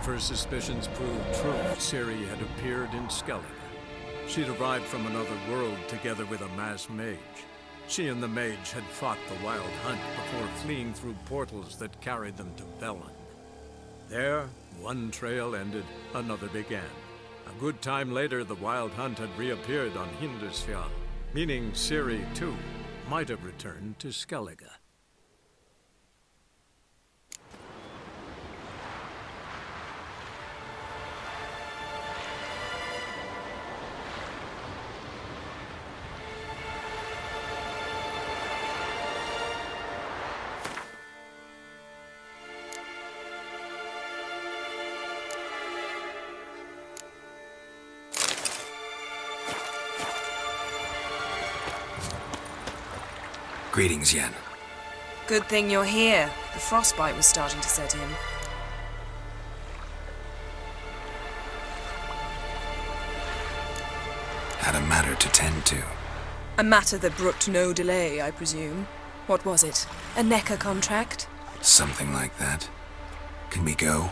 first suspicions proved true, Ciri had appeared in Skellige. She'd arrived from another world together with a masked mage. She and the mage had fought the Wild Hunt before fleeing through portals that carried them to Velen. There, one trail ended, another began. A good time later, the Wild Hunt had reappeared on Hindisfjall, meaning Ciri, too, might have returned to Skellige. Greetings, Yen. Good thing you're here. The frostbite was starting to set in. Had a matter to tend to. A matter that brooked no delay, I presume. What was it? A NECA contract? Something like that. Can we go?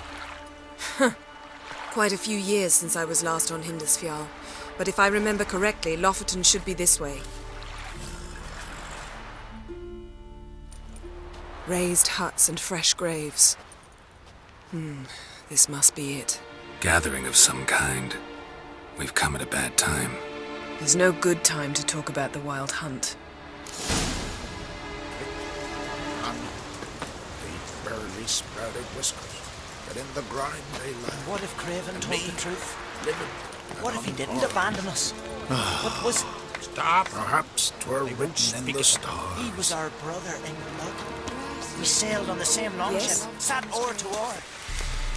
Quite a few years since I was last on Hindisfjall. But if I remember correctly, Lofoten should be this way. Raised huts and fresh graves. This must be it. Gathering of some kind. We've come at a bad time. There's no good time to talk about the Wild Hunt. The barely sprouted whiskers, but in the grind they lie. What if Craven told the truth? Living. What if he didn't abandon us? What was... Stop. Perhaps 'twere written in the stars. He was our brother in blood. We sailed on the same longship, sat oar to oar,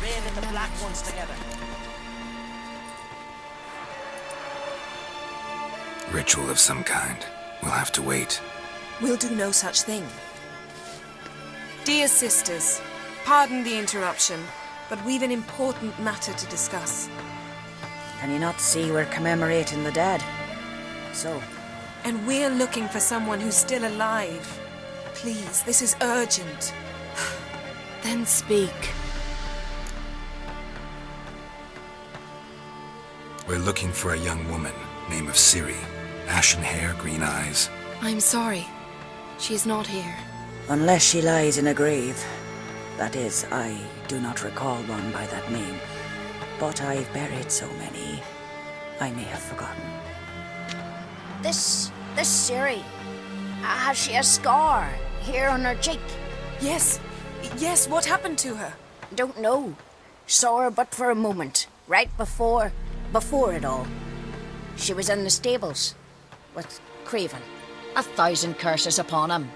raided the Black Ones together. Ritual of some kind. We'll have to wait. We'll do no such thing. Dear sisters, pardon the interruption, but we've an important matter to discuss. Can you not see we're commemorating the dead? So? And we're looking for someone who's still alive. Please, this is urgent. Then speak. We're looking for a young woman, name of Ciri. Ashen hair, green eyes. I'm sorry. She's not here. Unless she lies in a grave. That is, I do not recall one by that name. But I've buried so many, I may have forgotten. This Ciri, has she a scar here on her cheek? Yes, what happened to her? Don't know. Saw her but for a moment, right before it all. She was in the stables with Craven. 1,000 curses upon him.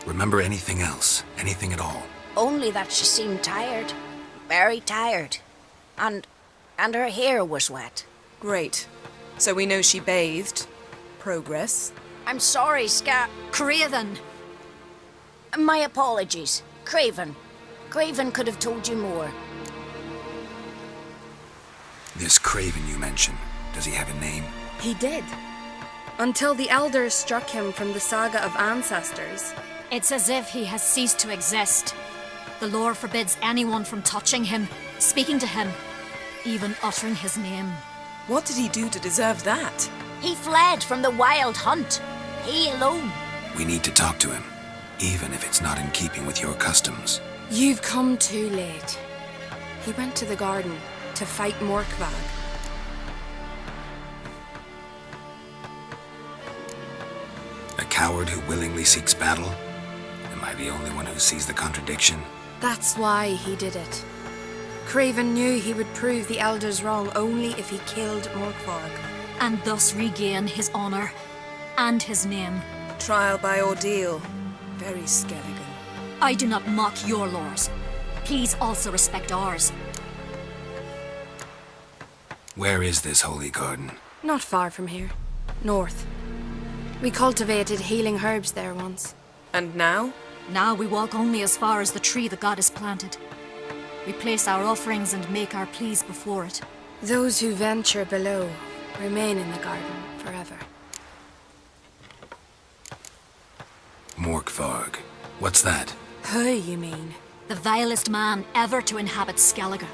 Remember anything else? Anything at all? Only that she seemed tired. Very tired. And her hair was wet. Great. So we know she bathed. Progress. I'm sorry, Craven! My apologies. Craven. Craven could have told you more. This Craven you mentioned, does he have a name? He did. Until the elders struck him from the saga of ancestors. It's as if he has ceased to exist. The lore forbids anyone from touching him, speaking to him, even uttering his name. What did he do to deserve that? He fled from the Wild Hunt. He alone. We need to talk to him, even if it's not in keeping with your customs. You've come too late. He went to the garden to fight Morkvag. A coward who willingly seeks battle? Am I the only one who sees the contradiction? That's why he did it. Craven knew he would prove the elders wrong only if he killed Morkvarg. And thus regain his honor and his name. Trial by ordeal. Very Skellige. I do not mock your laws. Please also respect ours. Where is this holy garden? Not far from here. North. We cultivated healing herbs there once. And now? Now we walk only as far as the tree the goddess planted. We place our offerings and make our pleas before it. Those who venture below remain in the garden forever. Morkvarg. What's that? Who, you mean? The vilest man ever to inhabit Skellige.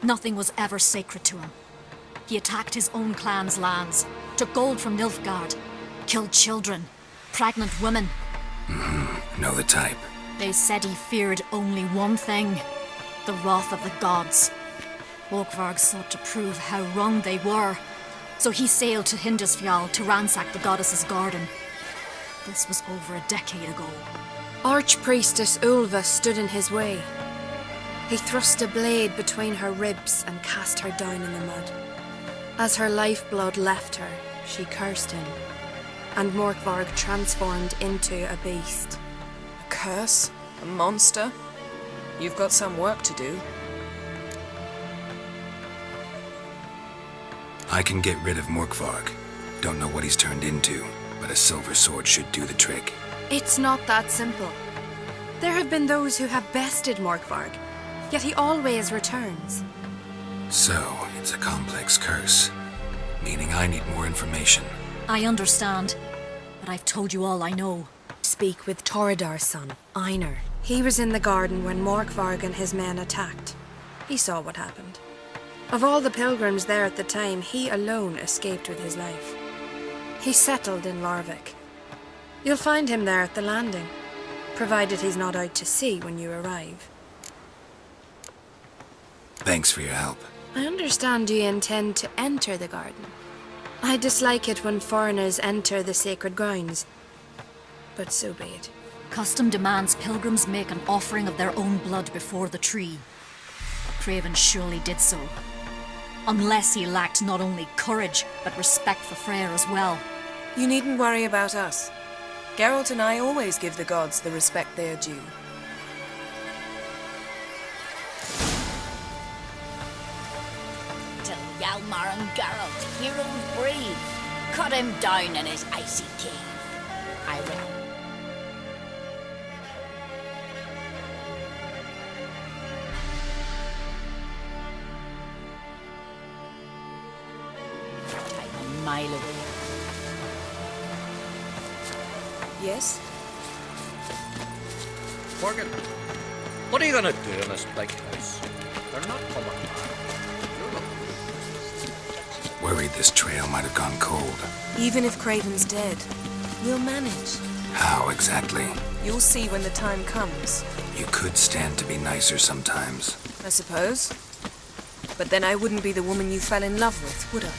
Nothing was ever sacred to him. He attacked his own clan's lands, took gold from Nilfgaard, killed children, pregnant women. Know the type. They said he feared only one thing, the wrath of the gods. Morkvarg sought to prove how wrong they were, so he sailed to Hindisfjall to ransack the goddess's garden. This was over a decade ago. Archpriestess Ulva stood in his way. He thrust a blade between her ribs and cast her down in the mud. As her lifeblood left her, she cursed him, and Morkvarg transformed into a beast. A curse? A monster? You've got some work to do. I can get rid of Morkvarg. Don't know what he's turned into, but a silver sword should do the trick. It's not that simple. There have been those who have bested Morkvarg, yet he always returns. So, it's a complex curse, meaning I need more information. I understand, but I've told you all I know. Speak with Torridar's son, Einar. He was in the garden when Morkvarg and his men attacked. He saw what happened. Of all the pilgrims there at the time, he alone escaped with his life. He settled in Larvik. You'll find him there at the landing, provided he's not out to sea when you arrive. Thanks for your help. I understand you intend to enter the garden. I dislike it when foreigners enter the sacred grounds, but so be it. Custom demands pilgrims make an offering of their own blood before the tree. Craven surely did so. Unless he lacked not only courage, but respect for Freyr as well. You needn't worry about us. Geralt and I always give the gods the respect they are due. Till Hjalmar and Geralt, heroes brave, cut him down in his icy cave. I will. I'm a mile away. Yes? Morgan, what are you gonna do in this big house? They're not coming back. Worried this trail might have gone cold. Even if Craven's dead, we'll manage. How exactly? You'll see when the time comes. You could stand to be nicer sometimes. I suppose. But then I wouldn't be the woman you fell in love with, would I?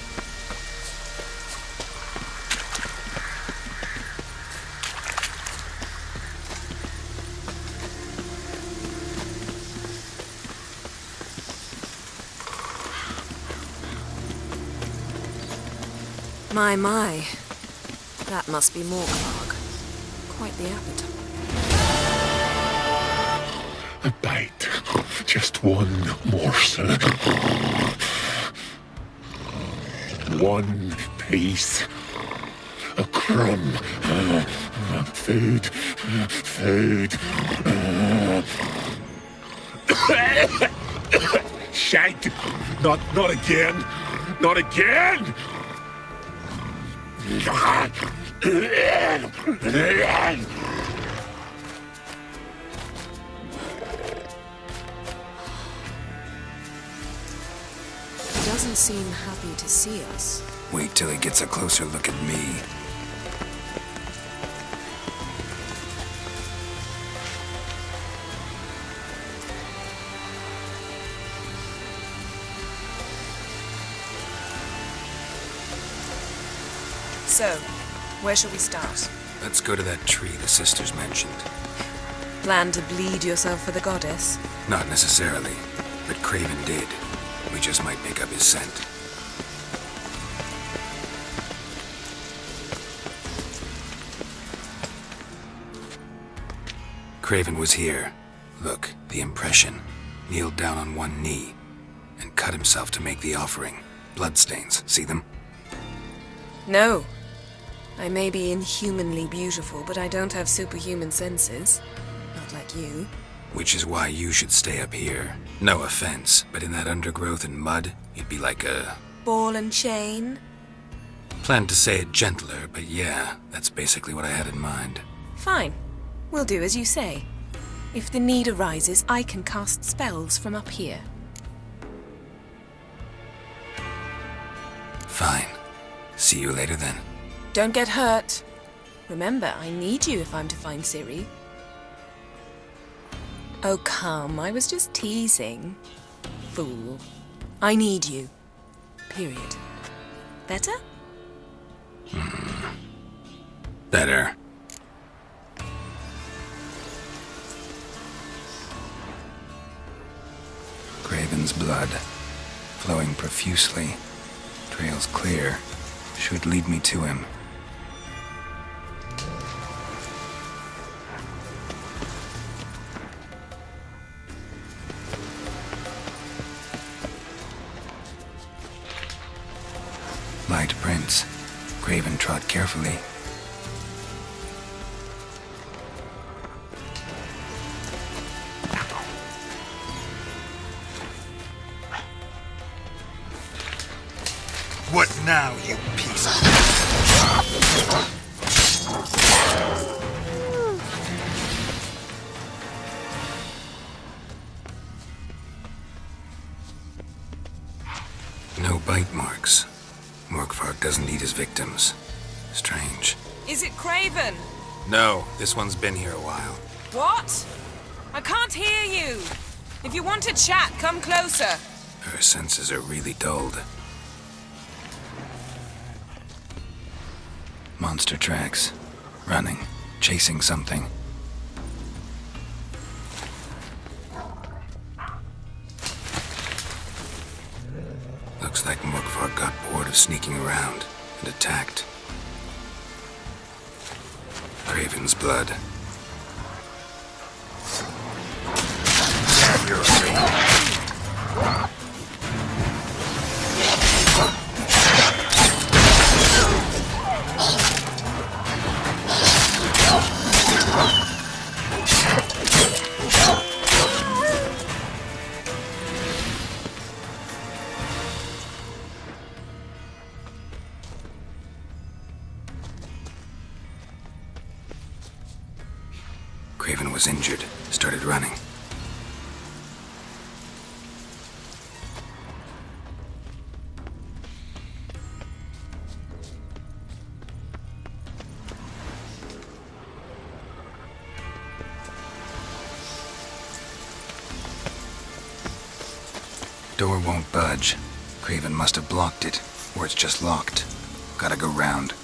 My. That must be Morkvarg. Quite the appetite. A bite. Just one morsel. One piece. A crumb. Food. Shank! Not again! Not again! It doesn't seem happy to see us. Wait till he gets a closer look at me. So, where shall we start? Let's go to that tree the sisters mentioned. Plan to bleed yourself for the goddess? Not necessarily, but Craven did. We just might pick up his scent. Craven was here. Look, the impression. Kneeled down on one knee and cut himself to make the offering. Bloodstains, see them? No. I may be inhumanly beautiful, but I don't have superhuman senses. Not like you. Which is why you should stay up here. No offense, but in that undergrowth and mud, you'd be like a... Ball and chain? Planned to say it gentler, but yeah, that's basically what I had in mind. Fine. We'll do as you say. If the need arises, I can cast spells from up here. Fine. See you later then. Don't get hurt. Remember, I need you if I'm to find Ciri. Oh, come, I was just teasing. Fool. I need you. Period. Better? Better. Craven's blood, flowing profusely, trails clear, should lead me to him. Light prints. Craven trod carefully. What now, you piece of... No bite marks. Morkvarg doesn't eat his victims. Strange. Is it Craven? No, this one's been here a while. What? I can't hear you. If you want to chat, come closer. Her senses are really dulled. Monster tracks. Running. Chasing something. Looks like Morkvarg got bored of sneaking around and attacked. Craven's blood. You're afraid. Craven was injured, started running. Door won't budge. Craven must have blocked it, or it's just locked. Gotta go round.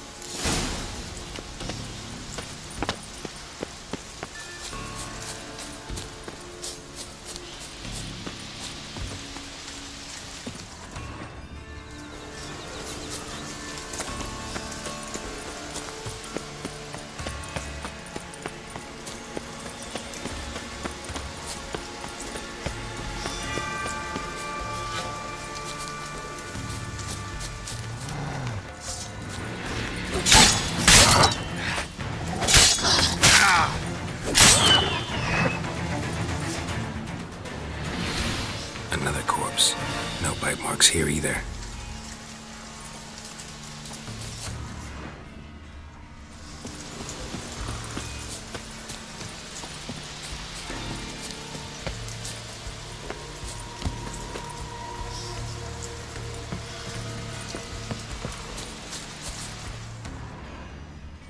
Another corpse. No bite marks here either.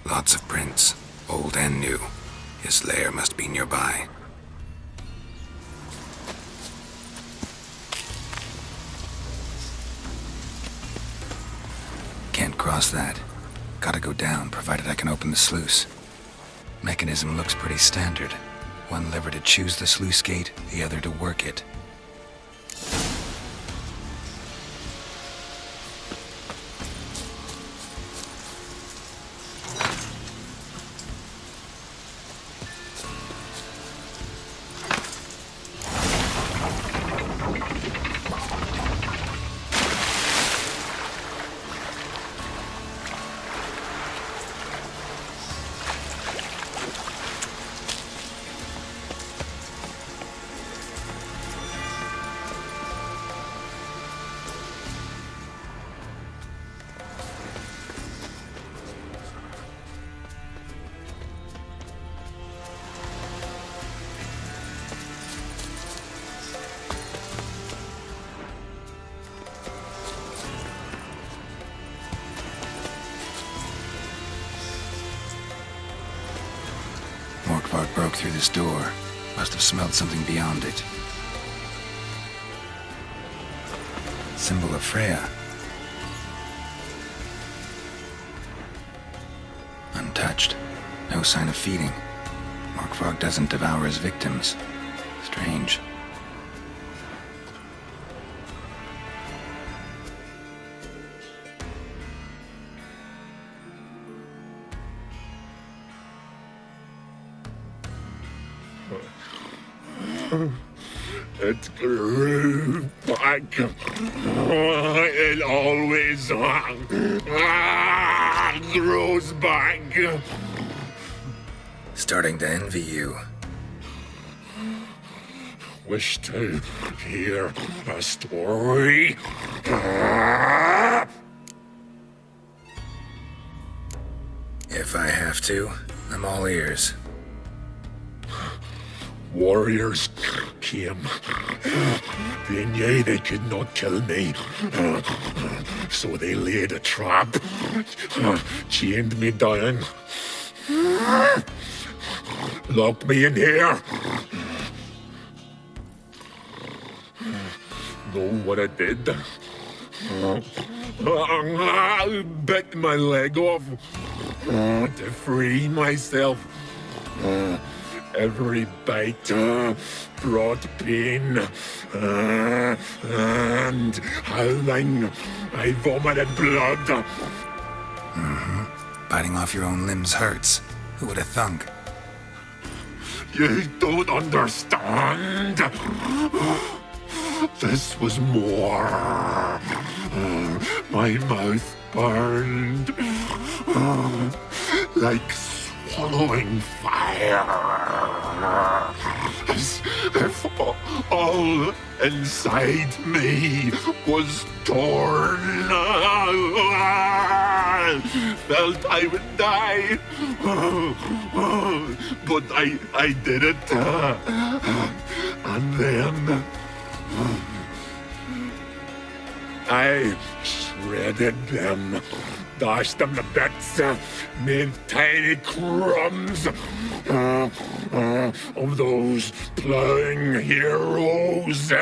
Lots of prints, old and new. His lair must be nearby. Can't cross that. Gotta go down, provided I can open the sluice. Mechanism looks pretty standard. One lever to choose the sluice gate, the other to work it. Morkvark broke through this door. Must have smelled something beyond it. Symbol of Freya. Untouched. No sign of feeding. Morkvark doesn't devour his victims. Strange. It grew back. It always grows back. Starting to envy you. Wish to hear a story? If I have to, I'm all ears. Warriors came. They knew they could not kill me. So they laid a trap. Chained me down. Locked me in here. Know what I did? I bit my leg off to free myself. Every bite brought pain, and howling, I vomited blood. Biting off your own limbs hurts. Who would have thunk? You don't understand. This was more. My mouth burned like swallowing fire. As if all inside me was torn. Felt I would die. But I did it. And then I shredded them, dashed them to bits, made tiny crumbs of those plowing heroes.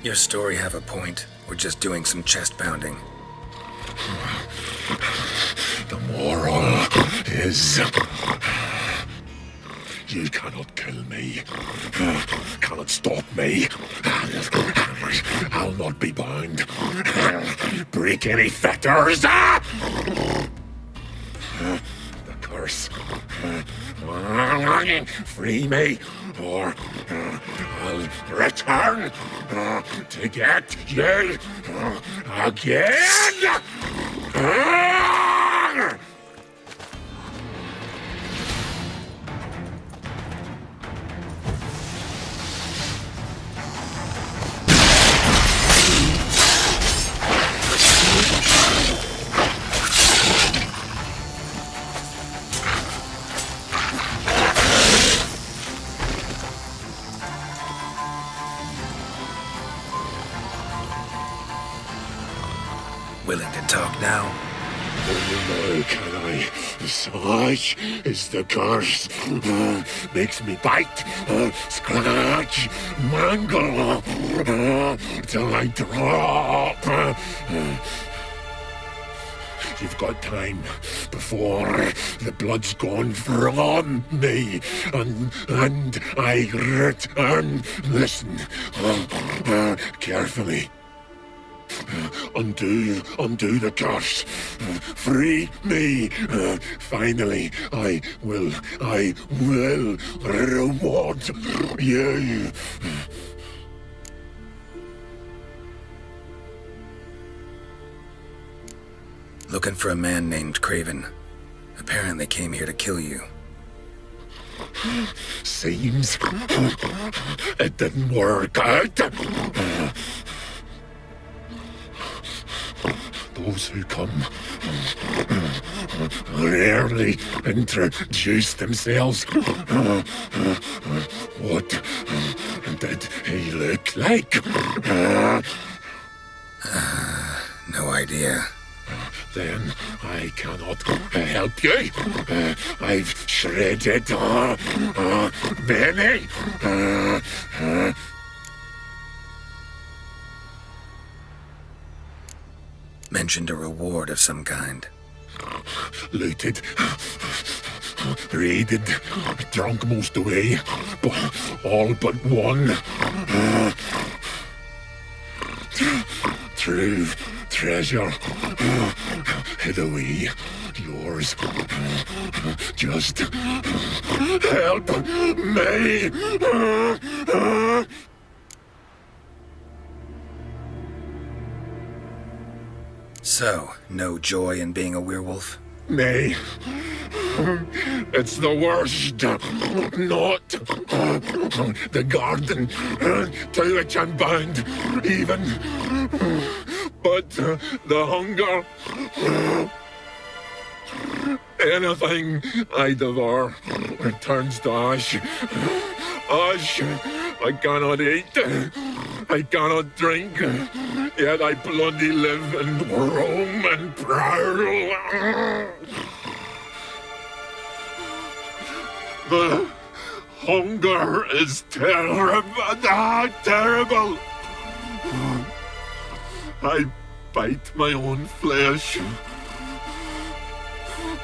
Your story have a point. We're just doing some chest pounding. The moral is you cannot kill me, cannot stop me. I'll not be bound. Break any fetters. The curse. Free me, or I'll return to get you again. Willing to talk now? No, can I? Such is the curse. Makes me bite, scratch, mangle, till I drop. You've got time before the blood's gone from me, and I return. Listen, carefully. Undo the curse. Free me. Finally, I will reward you. Looking for a man named Craven. Apparently came here to kill you. Seems it didn't work out. Those who come rarely introduce themselves. What did he look like? No idea. Then I cannot help you. I've shredded many. Mentioned a reward of some kind. Looted, raided, drunk most away, all but one. True treasure hid away. Yours. Just help me. So, no joy in being a werewolf? Nay. It's the worst. Not the garden to which I'm bound, even. But the hunger. Anything I devour turns to ash. Ash I cannot eat. I cannot drink. Yet I bloody live and roam and prowl. The hunger is terrible. Terrible. I bite my own flesh.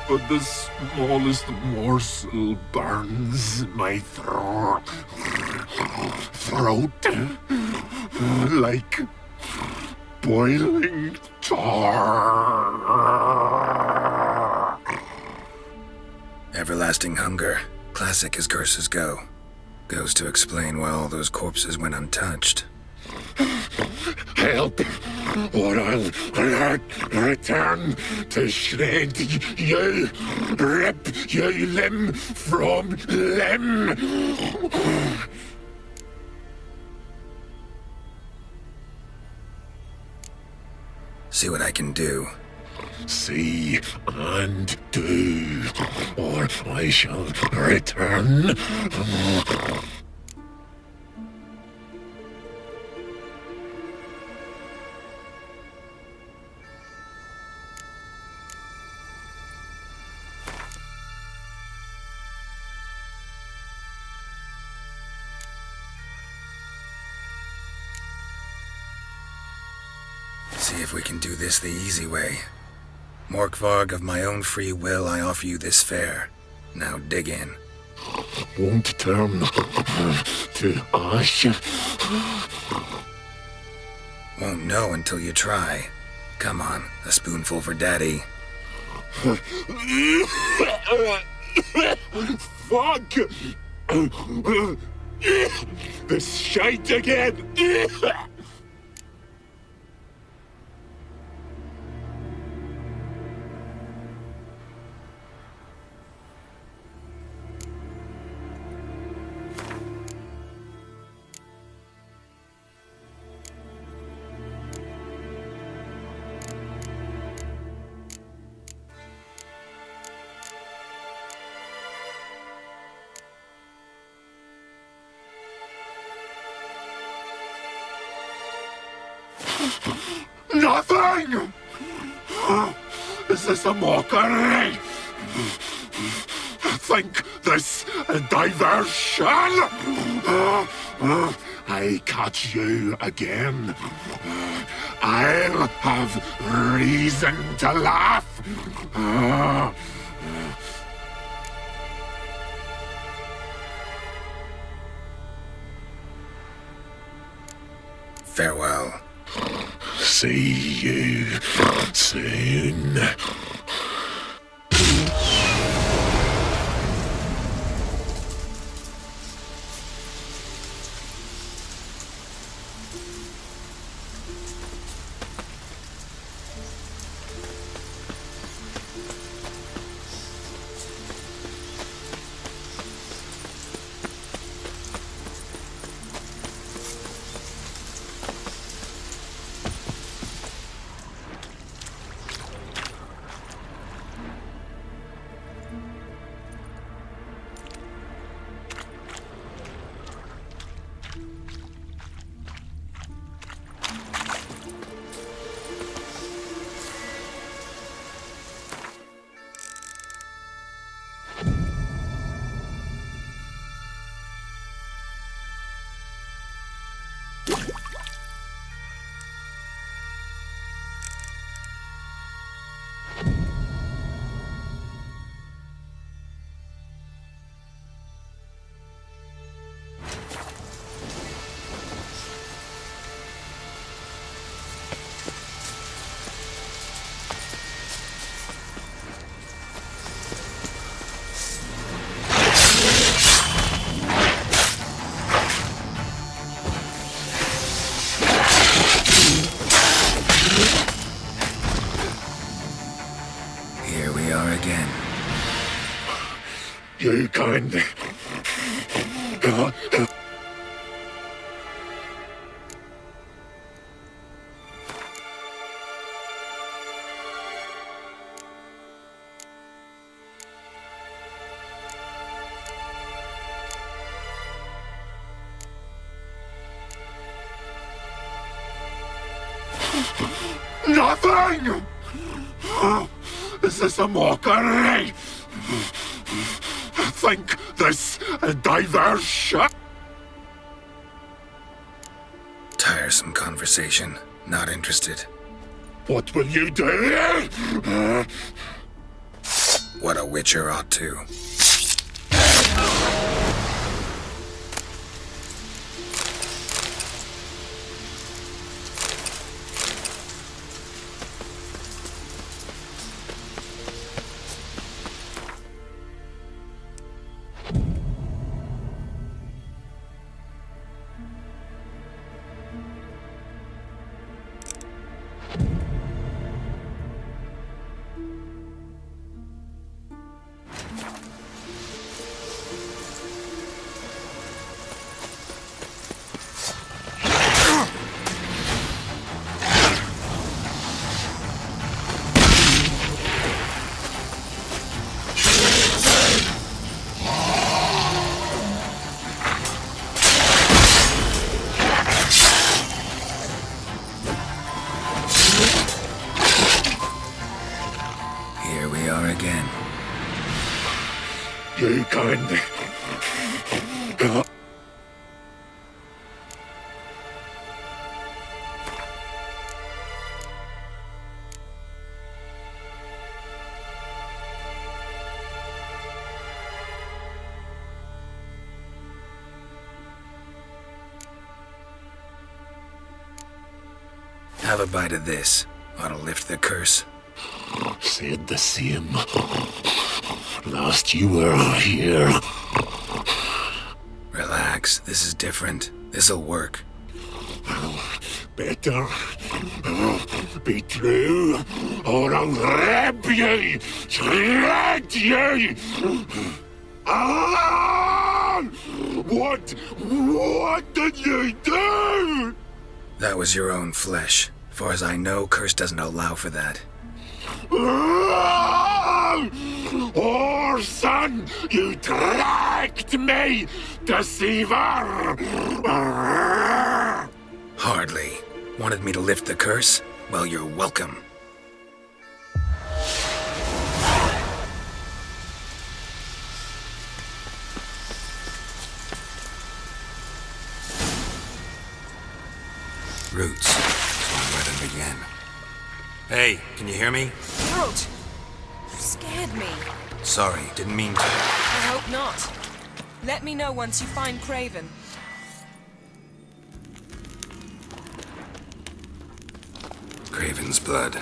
But the smallest morsel burns my throat like boiling tar. Everlasting hunger, classic as curses go. Goes to explain why all those corpses went untouched. Help, or I'll return to shred you, rip you limb from limb. See what I can do. See and do, or I shall return. See if we can do this the easy way. Morkvarg, of my own free will, I offer you this fare. Now dig in. Won't turn to ash. Won't know until you try. Come on, a spoonful for Daddy. Fuck! This shite again! Nothing! Is this a mockery? Think this a diversion? I catch you again. I'll have reason to laugh. Farewell. See you soon. Nothing! Is this a mockery? Think this a diversion? Tiresome conversation. Not interested. What will you do? What a witcher ought to. Here we are again. You can... Have a bite of this. Ought to lift the curse. Said the same. Last you were here. Relax. This is different. This'll work. Better be true, or I'll rip you, shred you. Ah! What did you do? That was your own flesh. Far as I know, curse doesn't allow for that. Orson, you tracked me, deceiver! Hardly. Wanted me to lift the curse? Well, you're welcome. Roots. So I'm ready to begin. Hey, can you hear me? Geralt! You scared me. Sorry, didn't mean to. I hope not. Let me know once you find Craven. Craven's blood.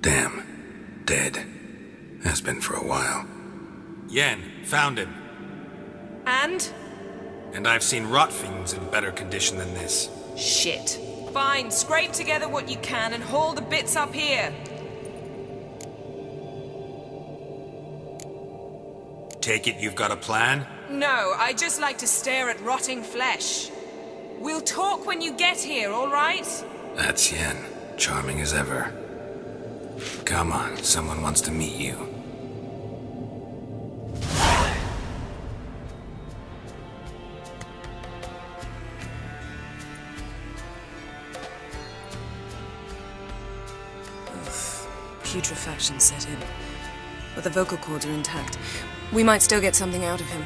Damn. Dead. Has been for a while. Yen, found him. And? And I've seen rot fiends in better condition than this. Shit. Fine, scrape together what you can and haul the bits up here. Take it you've got a plan? No, I just like to stare at rotting flesh. We'll talk when you get here, all right? That's Yen. Charming as ever. Come on, someone wants to meet you. Putrefaction set in. But the vocal cords are intact. We might still get something out of him.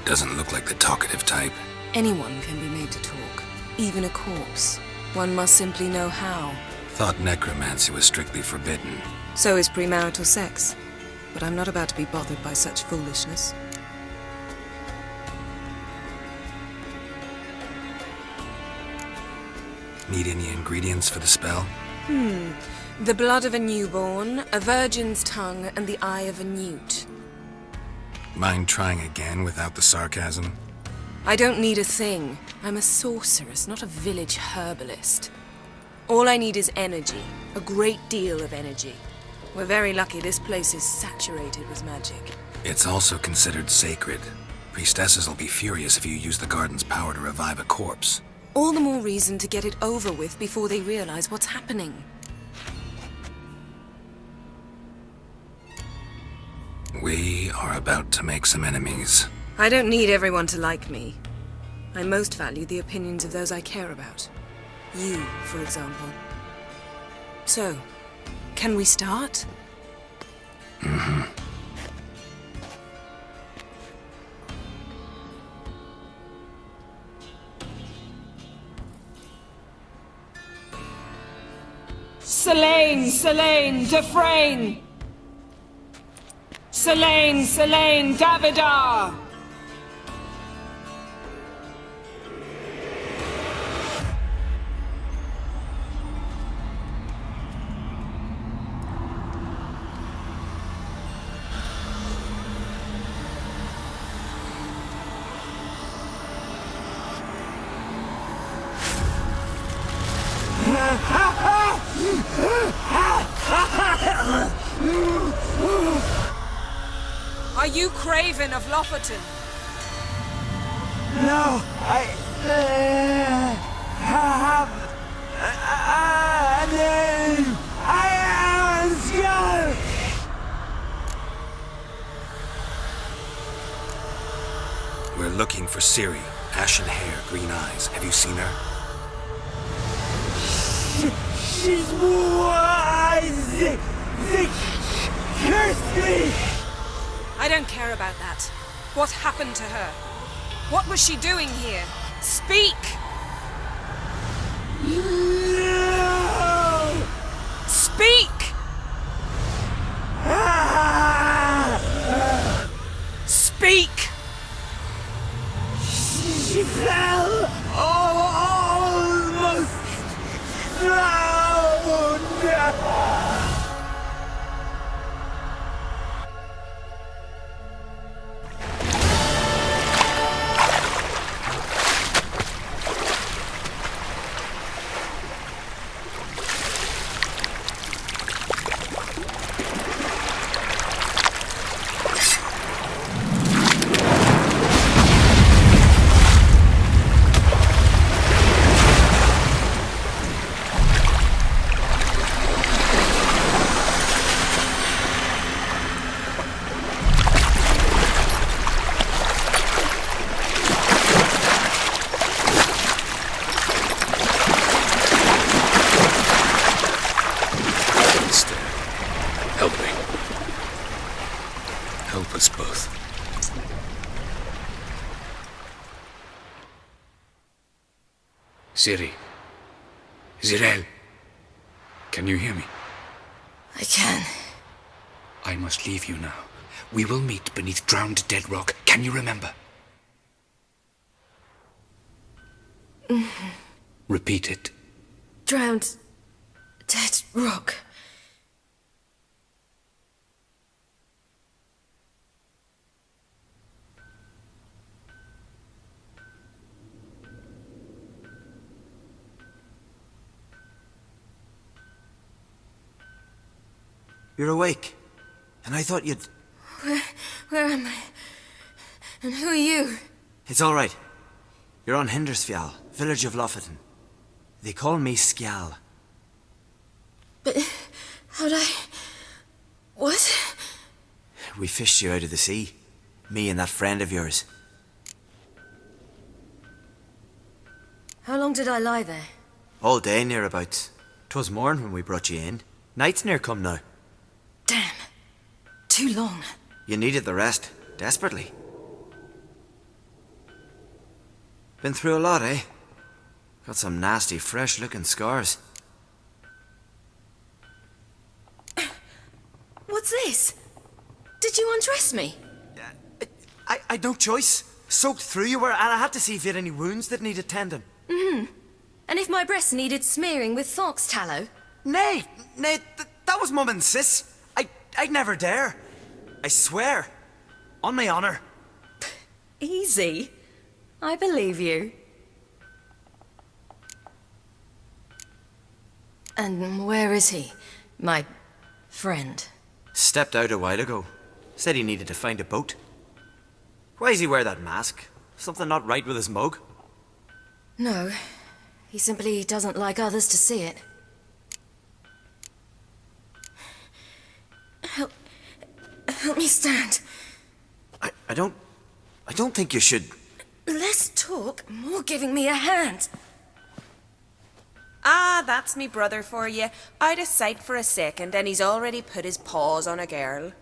Doesn't look like the talkative type. Anyone can be made to talk. Even a corpse. One must simply know how. Thought necromancy was strictly forbidden. So is premarital sex. But I'm not about to be bothered by such foolishness. Need any ingredients for the spell? The blood of a newborn, a virgin's tongue, and the eye of a newt. Mind trying again without the sarcasm? I don't need a thing. I'm a sorceress, not a village herbalist. All I need is energy. A great deal of energy. We're very lucky this place is saturated with magic. It's also considered sacred. Priestesses will be furious if you use the garden's power to revive a corpse. All the more reason to get it over with before they realize what's happening. We are about to make some enemies. I don't need everyone to like me. I most value the opinions of those I care about. You, for example. So, can we start? Mm-hmm. Selene, Selene, Dufresne! Selene, Selene, Davidar! Are you Craven of Lofoten? No, I have a name. I am Skull. We're looking for Ciri. Ashen hair, green eyes. Have you seen her? She's wise. They cursed me. I don't care about that. What happened to her? What was she doing here? Speak! No. Speak! Speak! She fell almost drowned. Help me. Help us both. Ciri. Zirel. Can you hear me? I can. I must leave you now. We will meet beneath drowned dead rock. Can you remember? Repeat it. Drowned. Dead rock. You're awake. And I thought you'd... Where am I? And who are you? It's all right. You're on Hindersfjall, village of Lofoten. They call me Skjal. But how'd I... What? We fished you out of the sea. Me and that friend of yours. How long did I lie there? All day nearabouts. 'Twas morn when we brought you in. Night's near come now. Damn. Too long. You needed the rest, desperately. Been through a lot, eh? Got some nasty, fresh-looking scars. What's this? Did you undress me? I'd no choice. Soaked through you were, and I had to see if you had any wounds that needed tending. Mm-hmm. And if my breasts needed smearing with fox tallow? Nay, that was Mum and Sis. I'd never dare. I swear. On my honor. Easy. I believe you. And where is he? My friend? Stepped out a while ago. Said he needed to find a boat. Why does he wear that mask? Something not right with his mug? No. He simply doesn't like others to see it. Help me stand. I don't think you should... Less talk, more giving me a hand. Ah, that's me brother for you. Out of sight for a second, and he's already put his paws on a girl.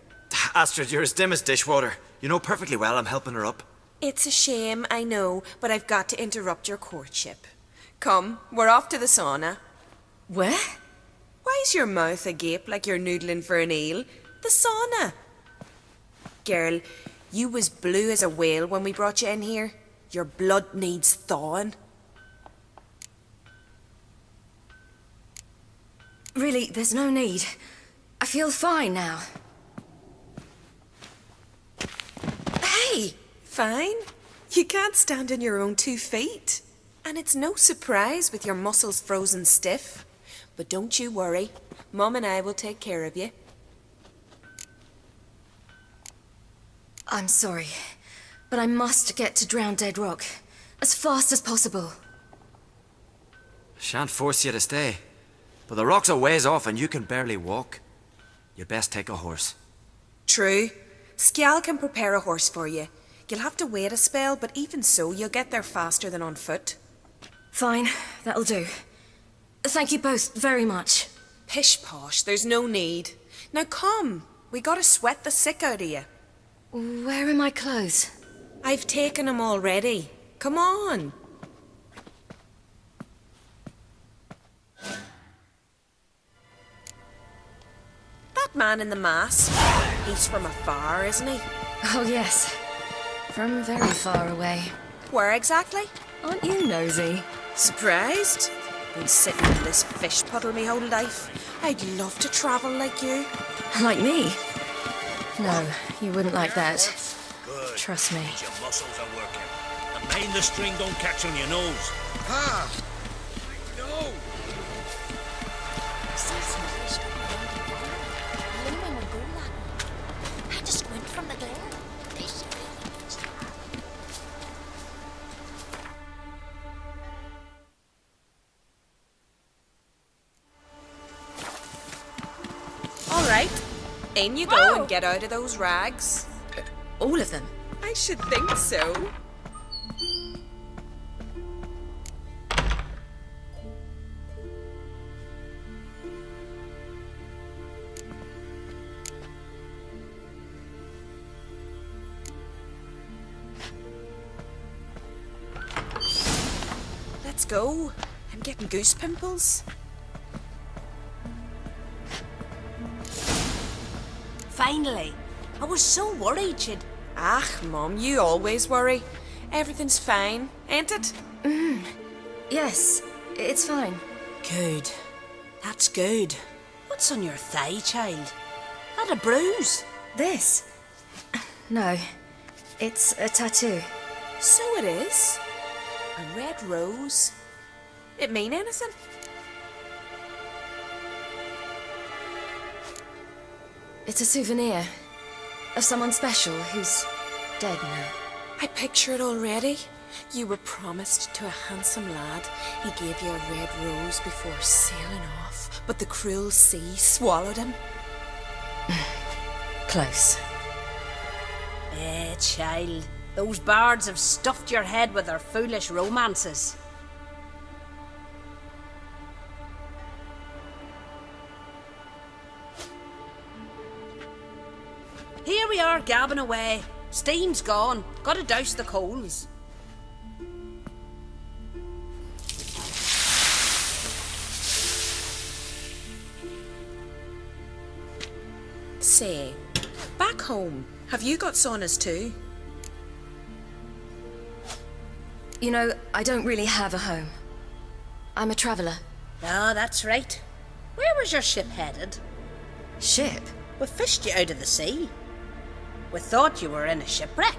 Astrid, you're as dim as dishwater. You know perfectly well I'm helping her up. It's a shame, I know, but I've got to interrupt your courtship. Come, we're off to the sauna. Where? Why's your mouth agape like you're noodling for an eel? The sauna. Girl, you was blue as a whale when we brought you in here. Your blood needs thawing. Really, there's no need. I feel fine now. Hey! Fine? You can't stand on your own 2 feet. And it's no surprise with your muscles frozen stiff. But don't you worry. Mum and I will take care of you. I'm sorry, but I must get to Drowned Dead Rock as fast as possible. Shan't force you to stay. But the rock's a ways off and you can barely walk. You'd best take a horse. True. Skjal can prepare a horse for you. You'll have to wait a spell, but even so, you'll get there faster than on foot. Fine, that'll do. Thank you both very much. Pish posh, there's no need. Now come, we gotta sweat the sick out of you. Where are my clothes? I've taken them already. Come on. That man in the mask, he's from afar, isn't he? Oh, yes. From very far away. Where exactly? Aren't you nosy? Surprised? Been sitting in this fish puddle me whole life. I'd love to travel like you. Like me? No, you wouldn't like that. Good. Trust me. Your muscles are working. And mind the string don't catch on your nose. Ah! No! All right. In you go and get out of those rags. All of them? I should think so. Let's go. I'm getting goose pimples. Finally. I was so worried she'd... Ah, Mum, you always worry. Everything's fine, ain't it? Yes, it's fine. Good. That's good. What's on your thigh, child? That a bruise? This? No, it's a tattoo. So it is. A red rose. It mean anything? It's a souvenir of someone special who's dead now. I picture it already. You were promised to a handsome lad. He gave you a red rose before sailing off, but the cruel sea swallowed him. Close. Child. Those bards have stuffed your head with their foolish romances. Here we are, gabbing away. Steam's gone. Gotta douse the coals. Say, back home, have you got saunas too? You know, I don't really have a home. I'm a traveller. Ah, that's right. Where was your ship headed? Ship? We fished you out of the sea. We thought you were in a shipwreck.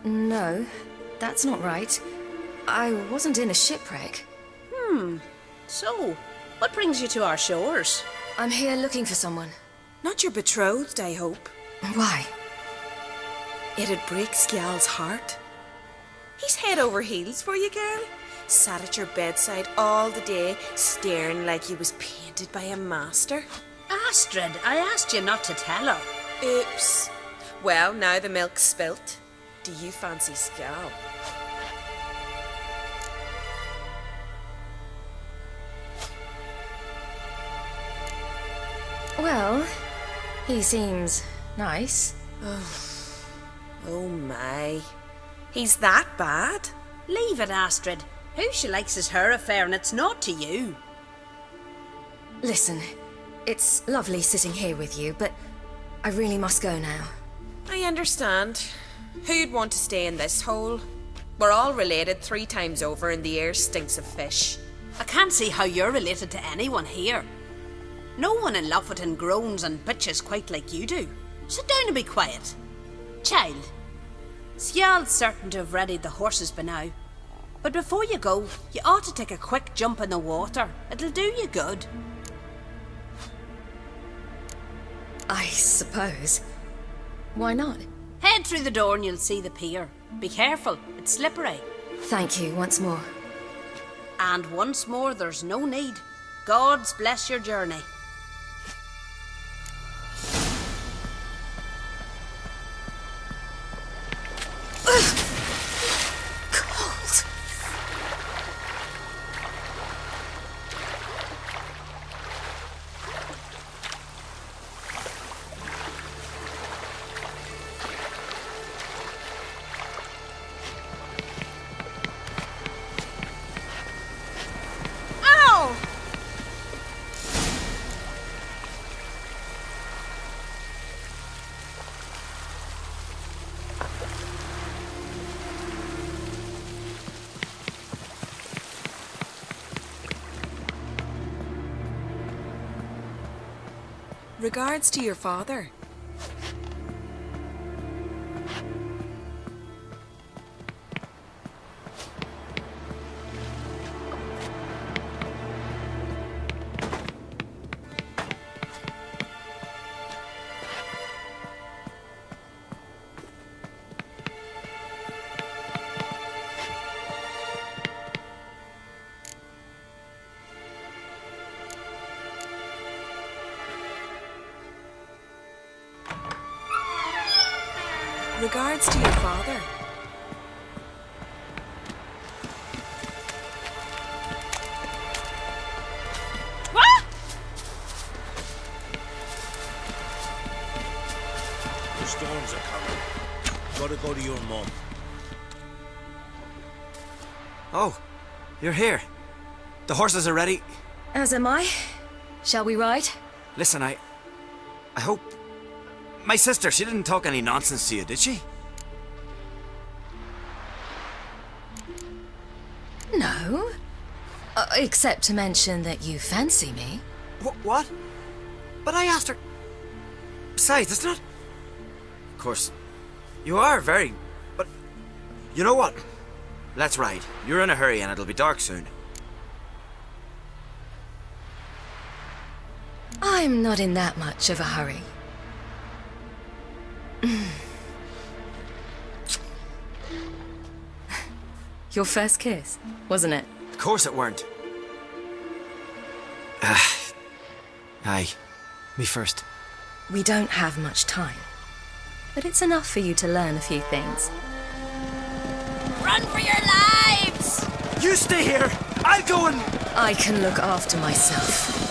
No, that's not right. I wasn't in a shipwreck. So, what brings you to our shores? I'm here looking for someone. Not your betrothed, I hope. Why? It'd break Skjal's heart. He's head over heels for you, girl. Sat at your bedside all the day, staring like he was painted by a master. Astrid, I asked you not to tell her. Oops. Well, now the milk's spilt. Do you fancy Skjal? Well, he seems nice. Oh my. He's that bad? Leave it, Astrid. Who she likes is her affair, and it's not to you. Listen, it's lovely sitting here with you, but I really must go now. I understand. Who'd want to stay in this hole? We're all related 3 times over, and the air stinks of fish. I can't see how you're related to anyone here. No one in Lofoten groans and bitches quite like you do. Sit down and be quiet. Child, Skjal's certain to have readied the horses by now. But before you go, you ought to take a quick jump in the water. It'll do you good. I suppose. Why not? Head through the door and you'll see the pier. Be careful, it's slippery. Thank you once more. And once more, there's no need. God's bless your journey. Cold. Ow! Regards to your father. Regards to your father. What? The storms are coming. Gotta go to your mum. Oh, you're here. The horses are ready. As am I. Shall we ride? Listen, I hope... My sister, she didn't talk any nonsense to you, did she? No. Except to mention that you fancy me. What? But I asked her... Besides, it's not... Of course, you are very... But... You know what? Let's ride. You're in a hurry and it'll be dark soon. I'm not in that much of a hurry. Your first kiss, wasn't it? Of course it weren't. Aye. Me first. We don't have much time, but it's enough for you to learn a few things. Run for your lives! You stay here! I'll go and... I can look after myself.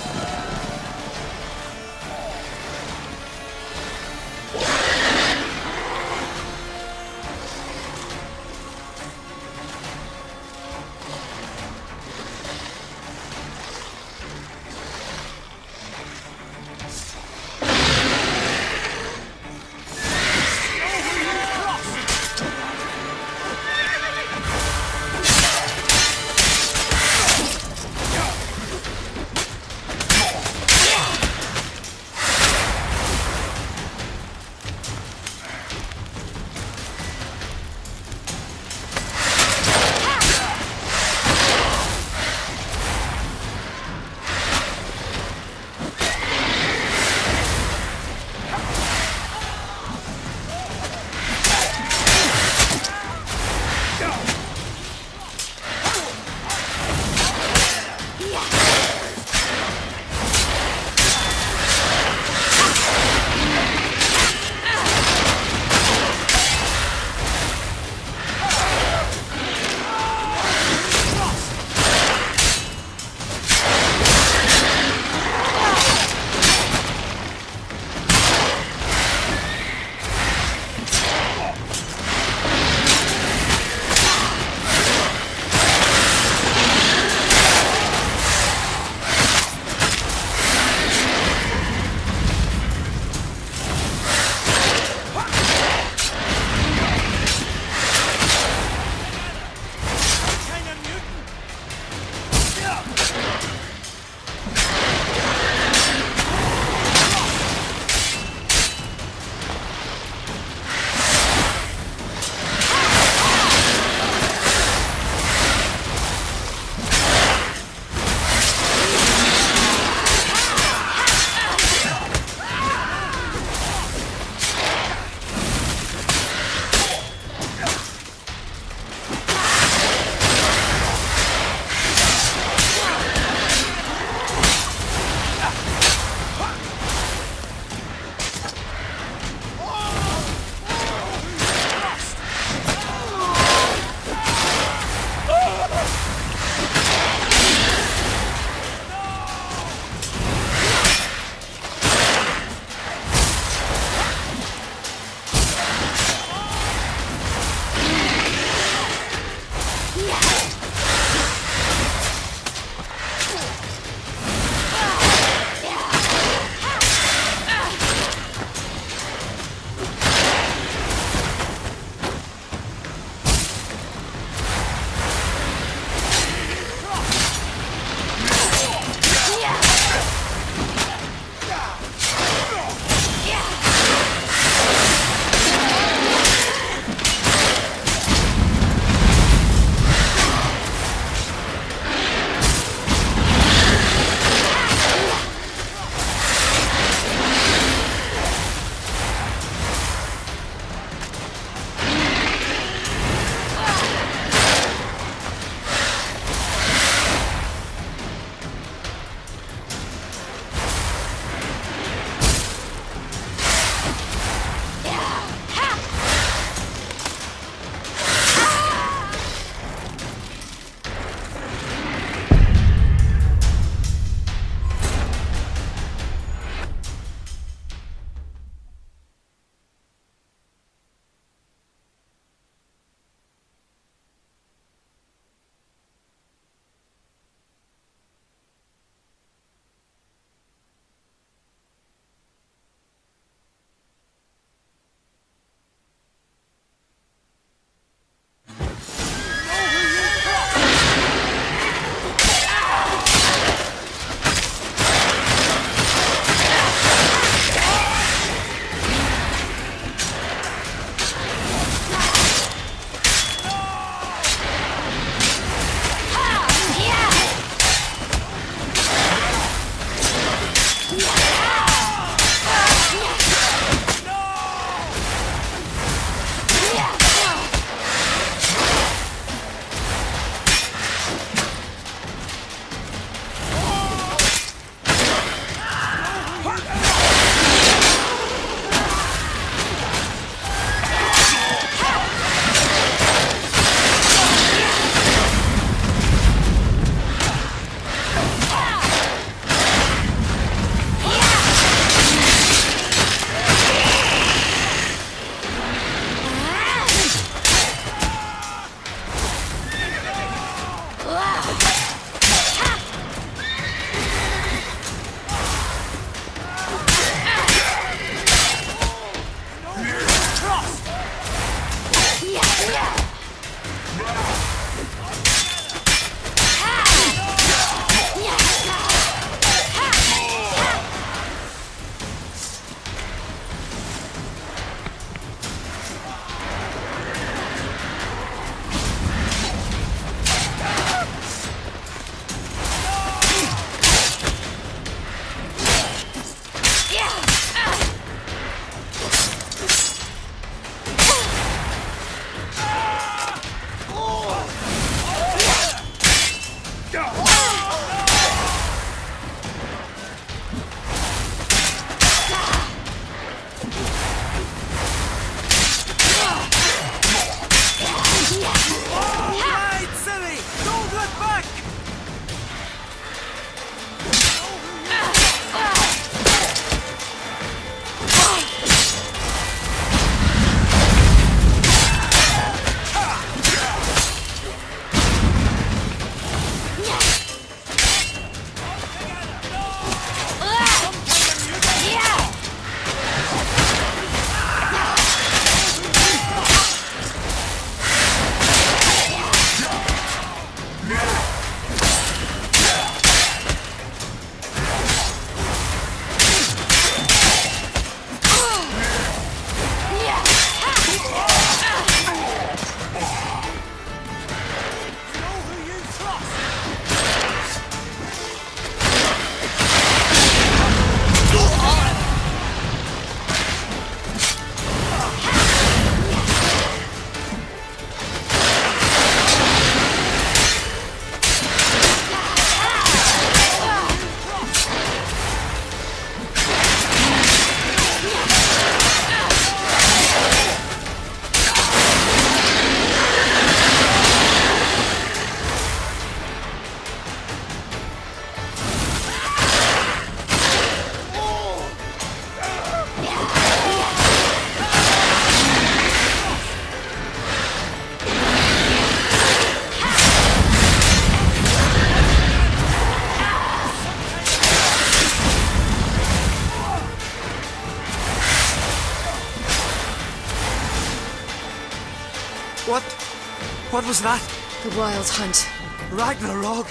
What was that? The Wild Hunt. Ragnarok?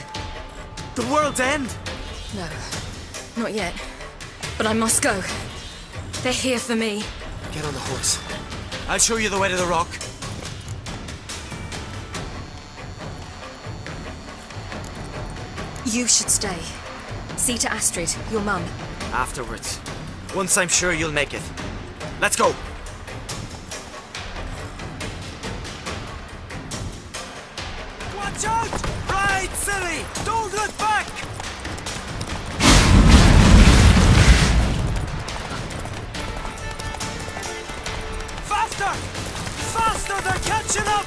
The world's end? No, not yet. But I must go. They're here for me. Get on the horse. I'll show you the way to the rock. You should stay. See to Astrid, your mum. Afterwards. Once I'm sure you'll make it. Let's go! Watch out! Ride, silly! Don't look back! Faster! Faster! They're catching up!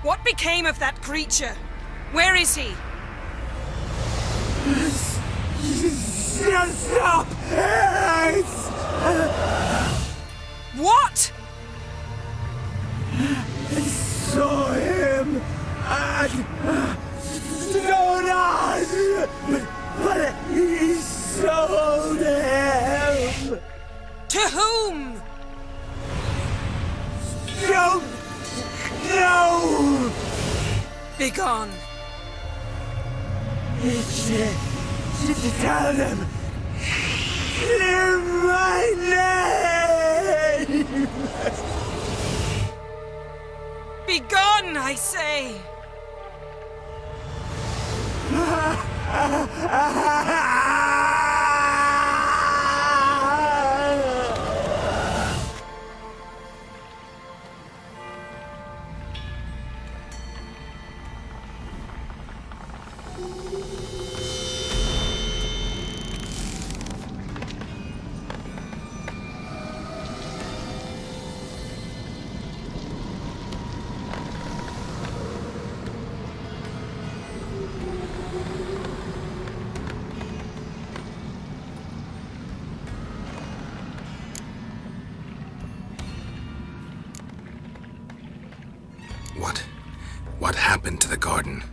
What became of that creature? Where is he? Stop! What? I saw him at Stonas, but he sold him. To whom? Don't know. Begone. Tell them. Clear my name. Begone, I say. What happened to the garden?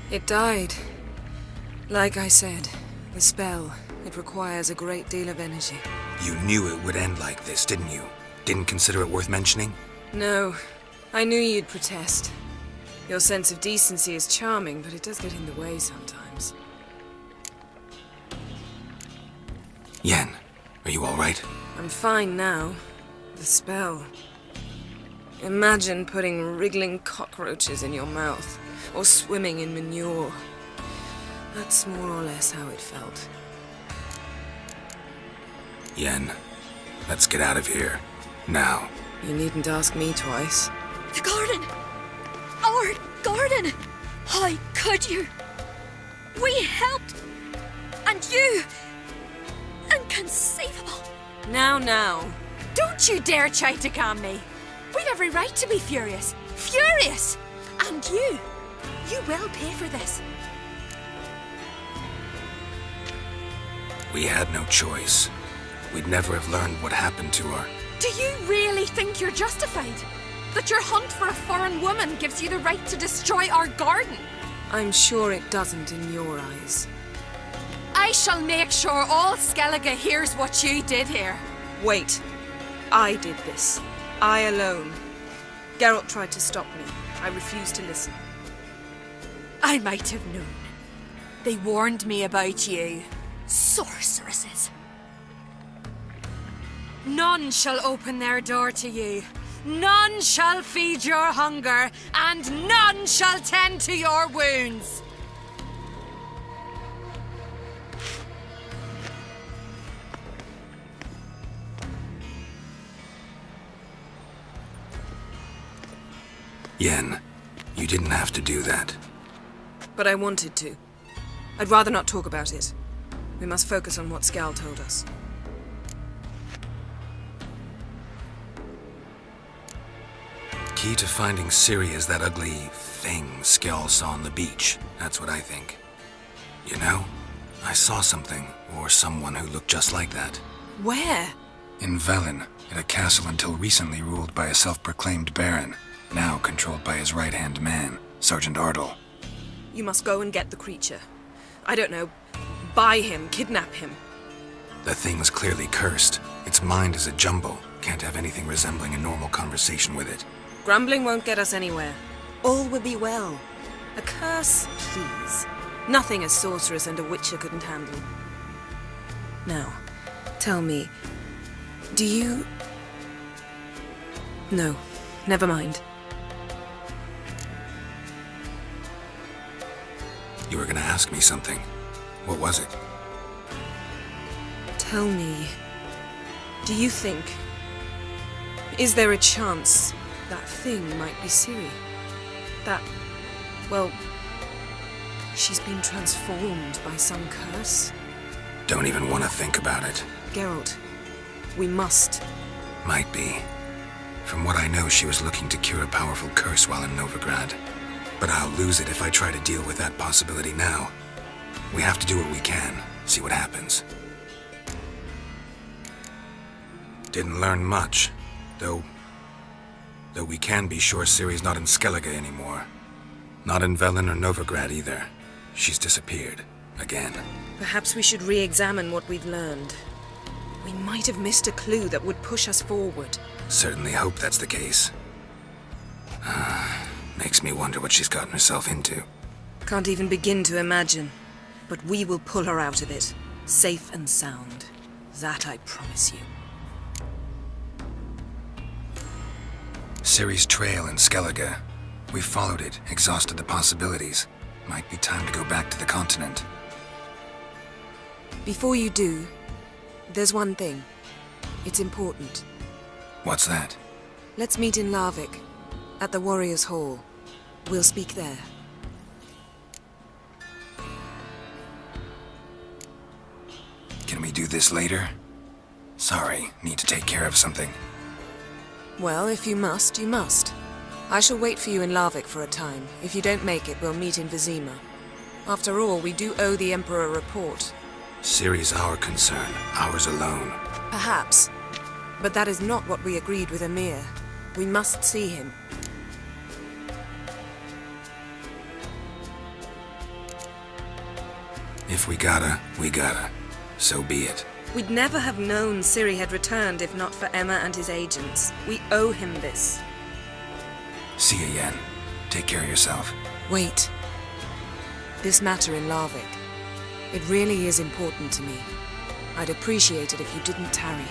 It died. Like I said, the spell, it requires a great deal of energy. You knew it would end like this, didn't you? Didn't consider it worth mentioning? No. I knew you'd protest. Your sense of decency is charming, but it does get in the way sometimes. Yen, are you all right? I'm fine now. The spell. Imagine putting wriggling cockroaches in your mouth, or swimming in manure. That's more or less how it felt. Yen, let's get out of here. Now. You needn't ask me twice. The garden! Our garden! How could you? We helped! And you! Inconceivable! Now. Don't you dare try to calm me. We've every right to be furious. Furious! And you will pay for this. We had no choice. We'd never have learned what happened to her. Do you really think you're justified? That your hunt for a foreign woman gives you the right to destroy our garden? I'm sure it doesn't in your eyes. I shall make sure all Skellige hears what you did here. Wait. I did this. I alone. Geralt tried to stop me. I refused to listen. I might have known. They warned me about you. Sorceresses. None shall open their door to you. None shall feed your hunger, and none shall tend to your wounds. Yen, you didn't have to do that. But I wanted to. I'd rather not talk about it. We must focus on what Skal told us. Key to finding Ciri is that ugly thing Skell saw on the beach. That's what I think. You know, I saw something, or someone who looked just like that. Where? In Velen, at a castle until recently ruled by a self-proclaimed baron, now controlled by his right-hand man, Sergeant Ardle. You must go and get the creature. I don't know, buy him, kidnap him. The thing's clearly cursed. Its mind is a jumble. Can't have anything resembling a normal conversation with it. Grumbling won't get us anywhere. All will be well. A curse, please. Nothing a sorceress and a witcher couldn't handle. Now, tell me, do you... No, never mind. You were gonna ask me something. What was it? Tell me, do you think... Is there a chance that thing might be Ciri? That... well... she's been transformed by some curse? Don't even want to think about it. Geralt, we must. Might be. From what I know, she was looking to cure a powerful curse while in Novigrad. But I'll lose it if I try to deal with that possibility now. We have to do what we can, see what happens. Didn't learn much, though we can be sure Ciri's not in Skellige anymore. Not in Velen or Novigrad either. She's disappeared. Again. Perhaps we should re-examine what we've learned. We might have missed a clue that would push us forward. Certainly hope that's the case. Makes me wonder what she's gotten herself into. Can't even begin to imagine. But we will pull her out of it. Safe and sound. That I promise you. Ciri's trail in Skellige. We followed it, exhausted the possibilities. Might be time to go back to the continent. Before you do, there's one thing. It's important. What's that? Let's meet in Larvik, at the Warriors' Hall. We'll speak there. Can we do this later? Sorry, need to take care of something. Well, if you must, you must. I shall wait for you in Larvik for a time. If you don't make it, we'll meet in Vizima. After all, we do owe the Emperor a report. Ciri's our concern, ours alone. Perhaps. But that is not what we agreed with Emir. We must see him. If we gotta, we gotta. So be it. We'd never have known Ciri had returned if not for Emma and his agents. We owe him this. See you, Yen. Take care of yourself. Wait. This matter in Larvik. It really is important to me. I'd appreciate it if you didn't tarry.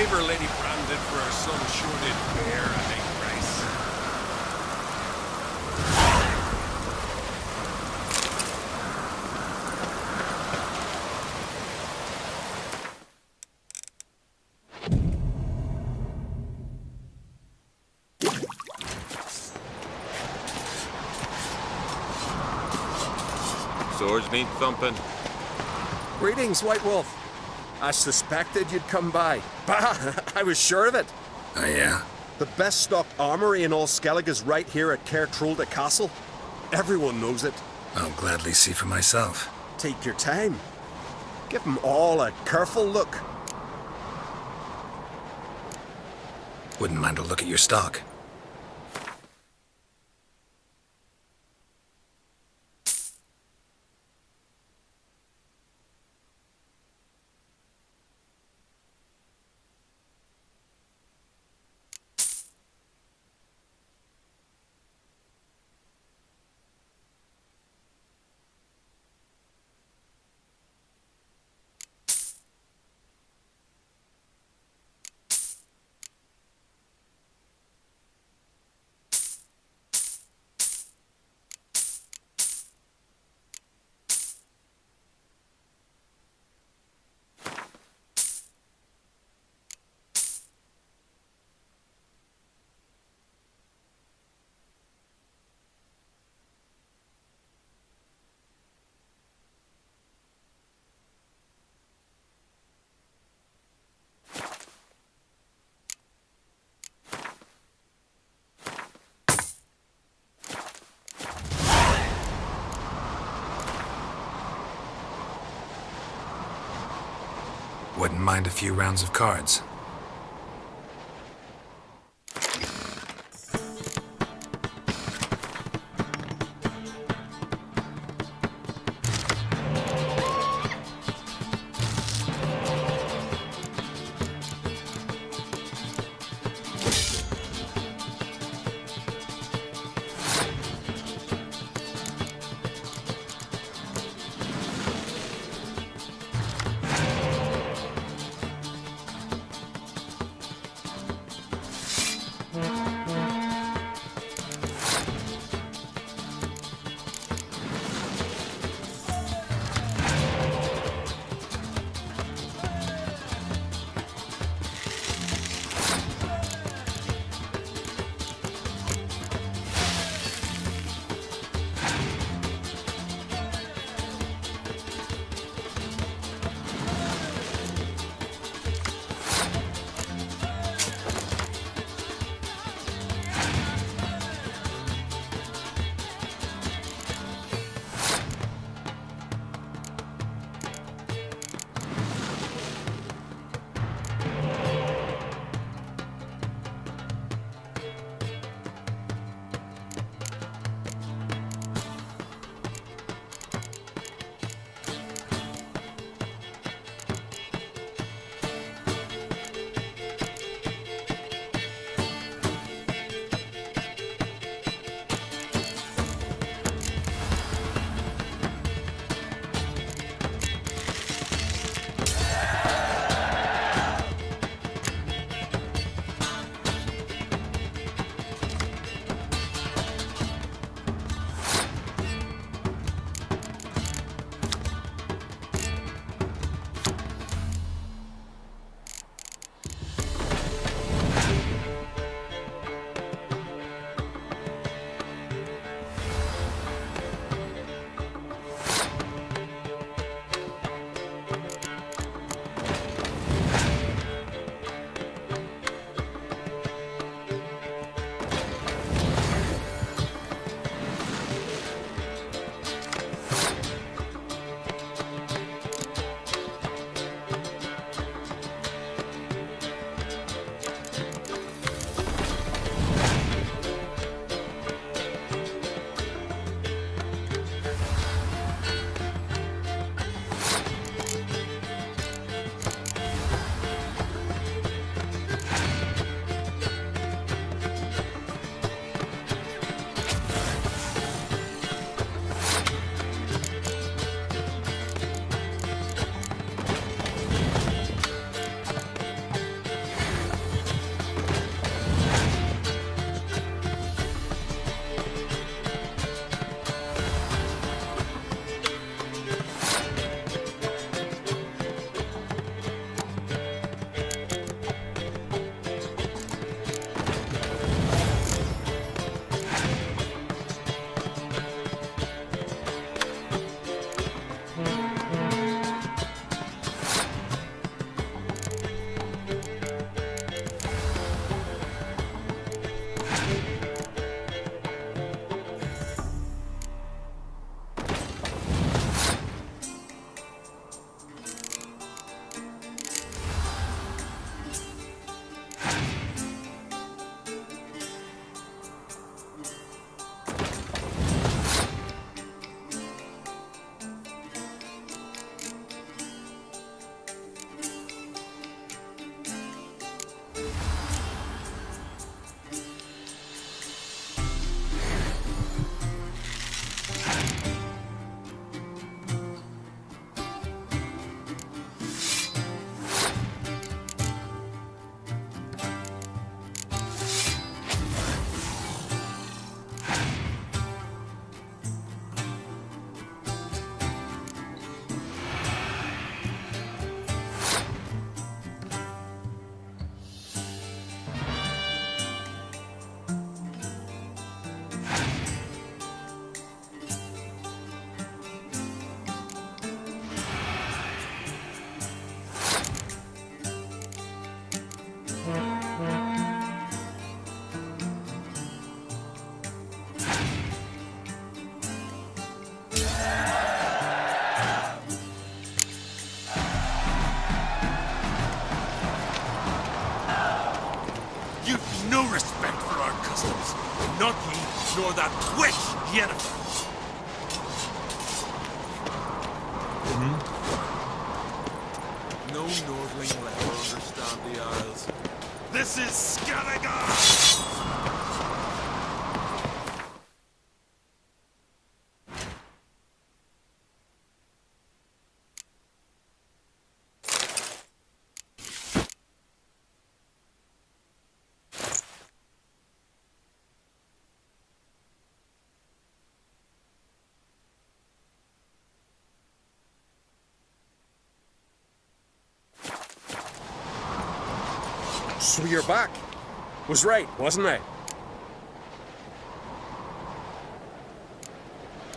favor Lady Bran did for her son sure did bear a big price. Swords need thumping. Greetings, White Wolf. I suspected you'd come by. Bah! I was sure of it. Oh, yeah? The best stocked armory in all Skellige is right here at Caer Trolde Castle. Everyone knows it. I'll gladly see for myself. Take your time. Give them all a careful look. Wouldn't mind a look at your stock. Wouldn't mind a few rounds of cards. nor that twitch, Yennefer. No Nordling will ever understand the Isles. This is Skellige! So you're back. Was right, wasn't I?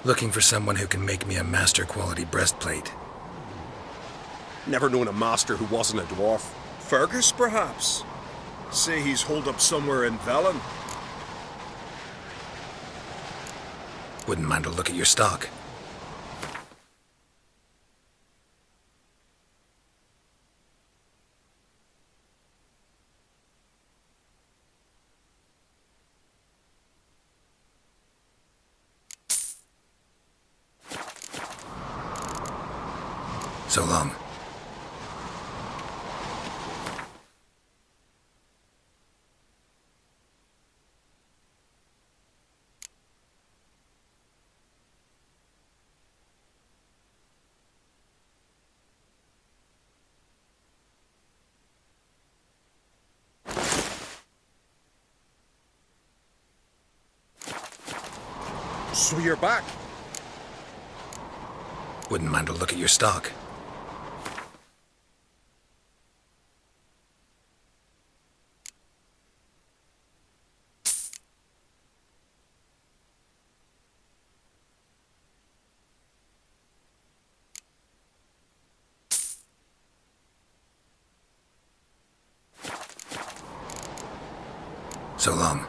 Looking for someone who can make me a master quality breastplate. Never known a master who wasn't a dwarf. Fergus, perhaps? Say he's holed up somewhere in Velen. Wouldn't mind a look at your stock. So long. So you're back. Wouldn't mind a look at your stock. So long.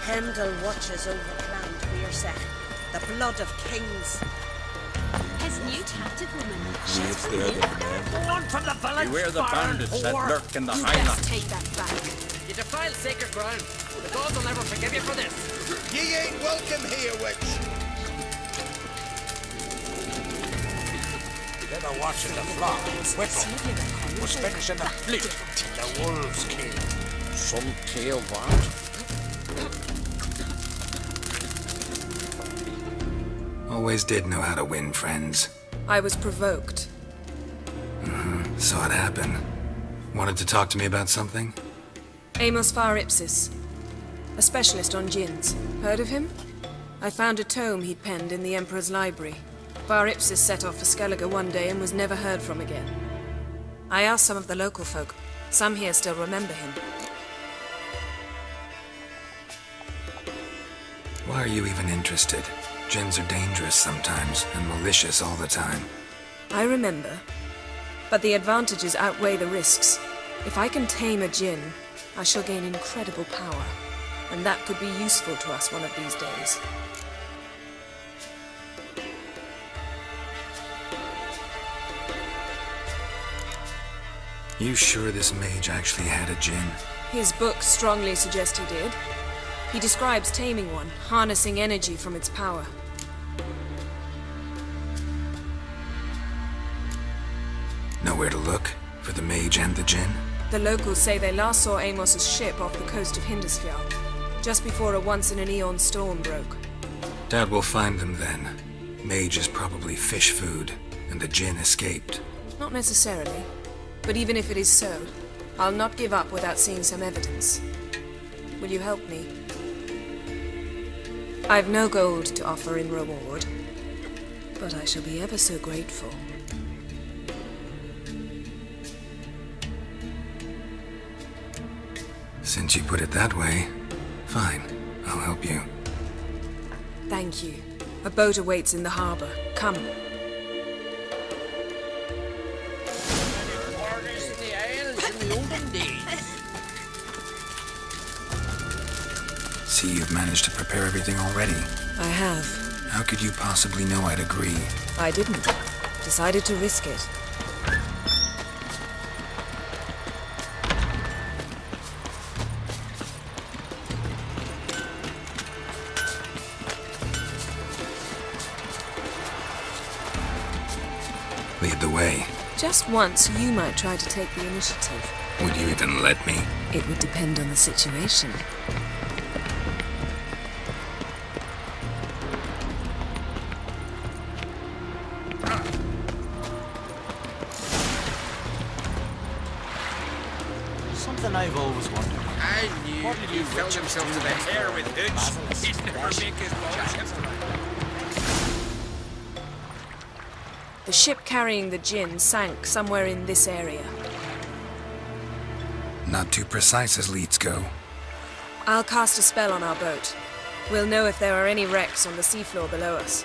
Heimdall watches over Clan Tweersech, the blood of kings. His new captive woman. Yes, they're the men. One from the village. Beware the bandits that lurk in the You highlands. best take that back. You defile sacred ground. The gods will never forgive you for this. Ye ain't welcome here, witch. Better watch the flock. Whittle was finishing the fleet till the wolves came. Some tale that. Always did know how to win friends. I was provoked. Saw it happen. Wanted to talk to me about something? Amos Far Ipsis, a specialist on djinns. Heard of him? I found a tome he'd penned in the Emperor's library. Far Ipsis set off for Skellige one day and was never heard from again. I asked some of the local folk. Some here still remember him. Why are you even interested? Djinns are dangerous sometimes, and malicious all the time. I remember. But the advantages outweigh the risks. If I can tame a djinn, I shall gain incredible power. And that could be useful to us one of these days. You sure this mage actually had a djinn? His books strongly suggest he did. He describes taming one, harnessing energy from its power. Know where to look for the mage and the djinn? The locals say they last saw Amos's ship off the coast of Hindisfjall, just before a once-in-an-eon storm broke. Doubt we'll find them then. Mage is probably fish food, and the djinn escaped. Not necessarily. But even if it is so, I'll not give up without seeing some evidence. Will you help me? I've no gold to offer in reward, but I shall be ever so grateful. Since you put it that way, fine. I'll help you. Thank you. A boat awaits in the harbor. Come. See, you've managed to prepare everything already. I have. How could you possibly know I'd agree? I didn't. Decided to risk it. Lead the way. Just once, you might try to take the initiative. Would you even let me? It would depend on the situation. Something I've always wondered. I knew you felt himself to the hair with hoods. He'd never make his balls. The ship carrying the djinn sank somewhere in this area. Not too precise as leads go. I'll cast a spell on our boat. We'll know if there are any wrecks on the seafloor below us.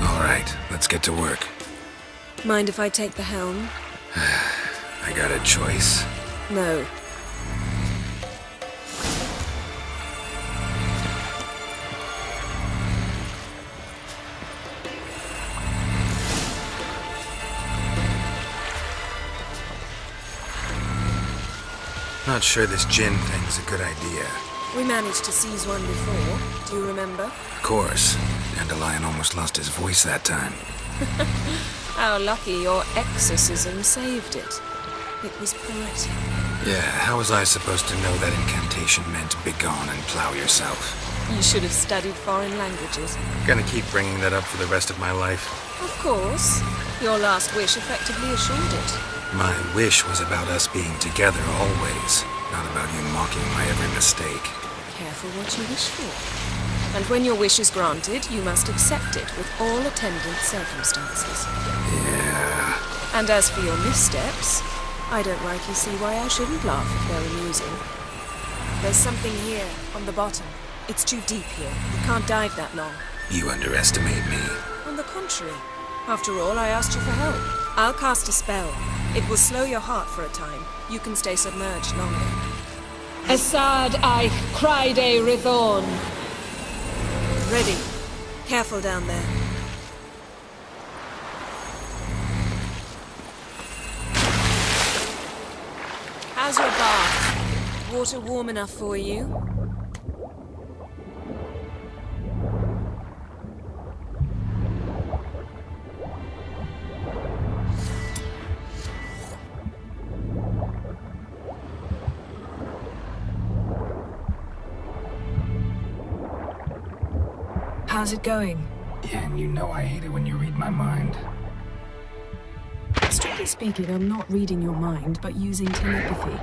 All right, let's get to work. Mind if I take the helm? I got a choice. No. Not sure this djinn thing's a good idea. We managed to seize one before. Do you remember? Of course. Dandelion almost lost his voice that time. How lucky your exorcism saved it. It was poetic. Yeah, how was I supposed to know that incantation meant begone and plow yourself? You should have studied foreign languages. Gonna keep bringing that up for the rest of my life. Of course. Your last wish effectively assured it. My wish was about us being together always, not about you mocking my every mistake. Careful what you wish for. And when your wish is granted, you must accept it with all attendant circumstances. Yeah. And as for your missteps, I don't rightly see why I shouldn't laugh if they're amusing. There's something here, on the bottom. It's too deep here. You can't dive that long. You underestimate me. On the contrary. After all, I asked you for help. I'll cast a spell. It will slow your heart for a time. You can stay submerged longer. Assad I Criede Rithorn. Ready. Careful down there. How's your bath? Water warm enough for you? How's it going? Yeah, and you know I hate it when you read my mind. Strictly speaking, I'm not reading your mind, but using telepathy.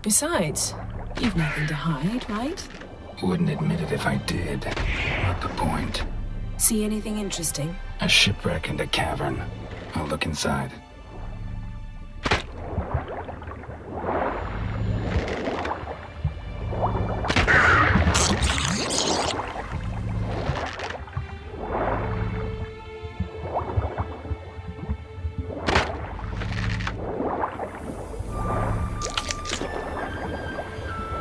Besides, you've nothing to hide, right? Wouldn't admit it if I did. Not the point. See anything interesting? A shipwreck and a cavern. I'll look inside.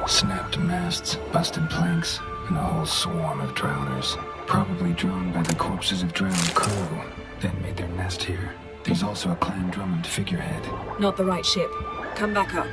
Snapped masts, busted planks, and a whole swarm of drowners. Probably drawn by the corpses of drowned crew, then made their nest here. There's also a Clan Drummond figurehead. Not the right ship. Come back up.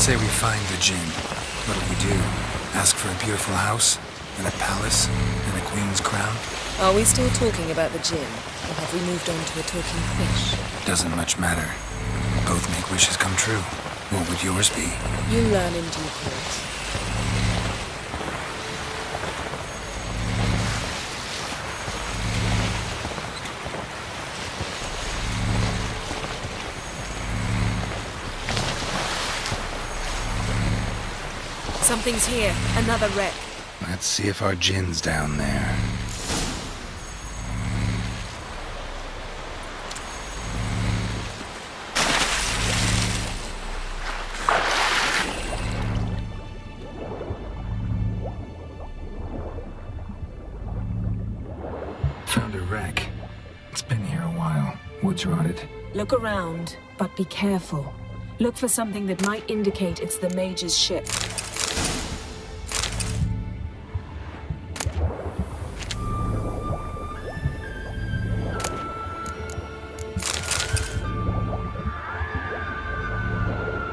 Say we find the Jinn. What'll we do? Ask for a beautiful house? And a palace? And a queen's crown? Are we still talking about the Jinn? Or have we moved on to a talking fish? Doesn't much matter. Both make wishes come true. What would yours be? You learn in due course. Something's here. Another wreck. Let's see if our Jinn's down there. Found a wreck. It's been here a while. Wood's rotted. Look around, but be careful. Look for something that might indicate it's the Mage's ship.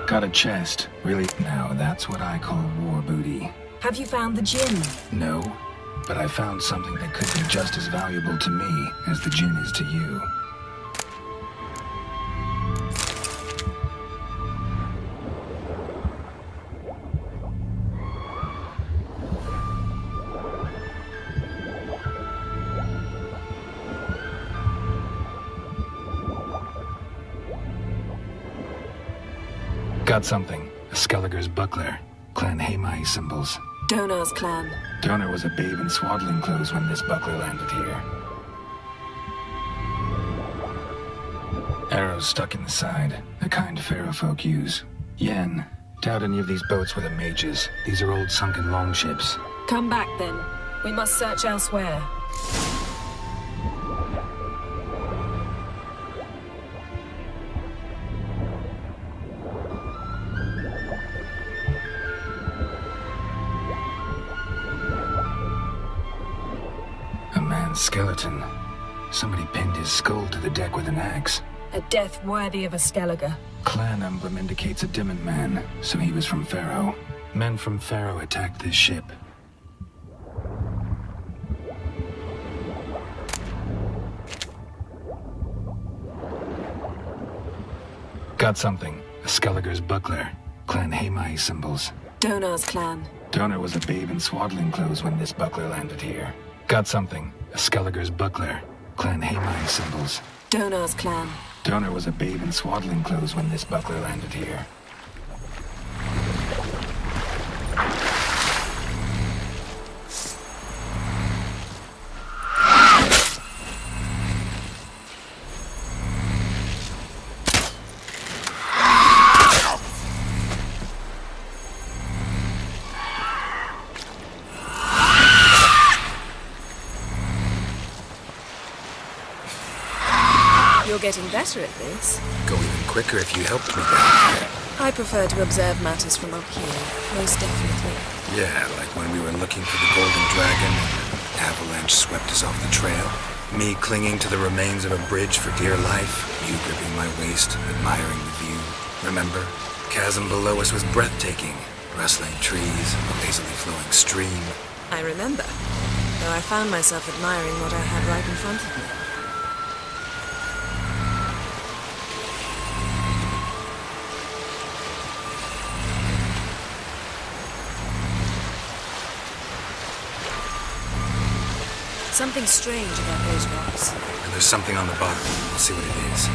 Got a chest. Really? Now that's what I call war booty. Have you found the Jinn? No, but I found something that could be just as valuable to me as the Jinn is to you. Got something. A Skellige's buckler. Clan Haemai symbols. Donar's clan. Donar was a babe in swaddling clothes when this buckler landed here. Arrows stuck in the side. The kind pharaoh folk use. Yen. Doubt any of these boats were the mages. These are old sunken longships. Come back then. We must search elsewhere. Skeleton. Somebody pinned his skull to the deck with an axe. A death worthy of a Skellige. Clan emblem indicates a Dimmen man, so he was from Pharaoh. Men from Pharaoh attacked this ship. Got something. A Skellige's buckler. Clan Haemai symbols. Donar's clan. Donar was a babe in swaddling clothes when this buckler landed here. Got something. A Skellige's buckler. Clan Haemai symbols. Donar's clan. Donar was a babe in swaddling clothes when this buckler landed here. You're getting better at this. Go even quicker if you helped me down there. I prefer to observe matters from up here, most definitely. Yeah, like when we were looking for the Golden Dragon and an avalanche swept us off the trail. Me clinging to the remains of a bridge for dear life. You gripping my waist, admiring the view. Remember? Chasm below us was breathtaking. Rustling trees, a lazily flowing stream. I remember, though I found myself admiring what I had right in front of me. Something strange about those rocks. And there's something on the bottom. We'll see what it is.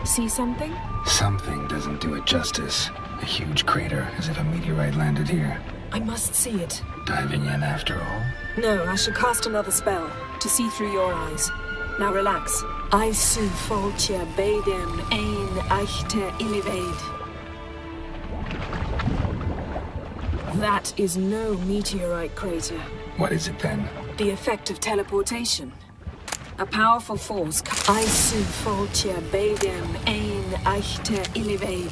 See something? Something doesn't do it justice. A huge crater, as if a meteorite landed here. I must see it. Diving in after all? No, I shall cast another spell, to see through your eyes. Now relax. I su foltia beidem ein eichte iliveid. That is no meteorite crater. What is it then? The effect of teleportation. A powerful force. Isu foltia begem ein eichte illevade.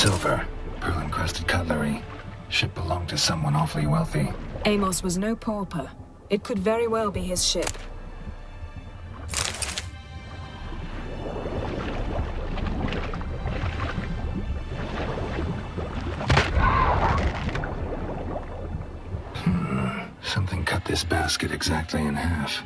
Silver, pearl-encrusted cutlery. Ship belonged to someone awfully wealthy. Amos was no pauper. It could very well be his ship. Something cut this basket exactly in half.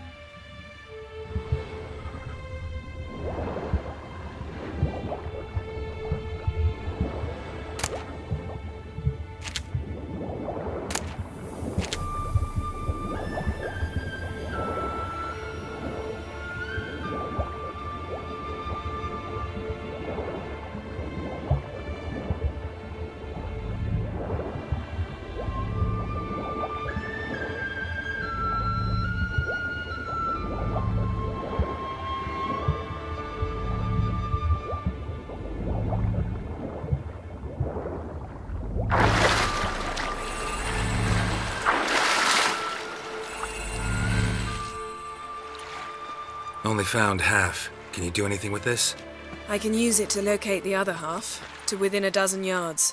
Only found half. Can you do anything with this? I can use it to locate the other half, to within a dozen yards.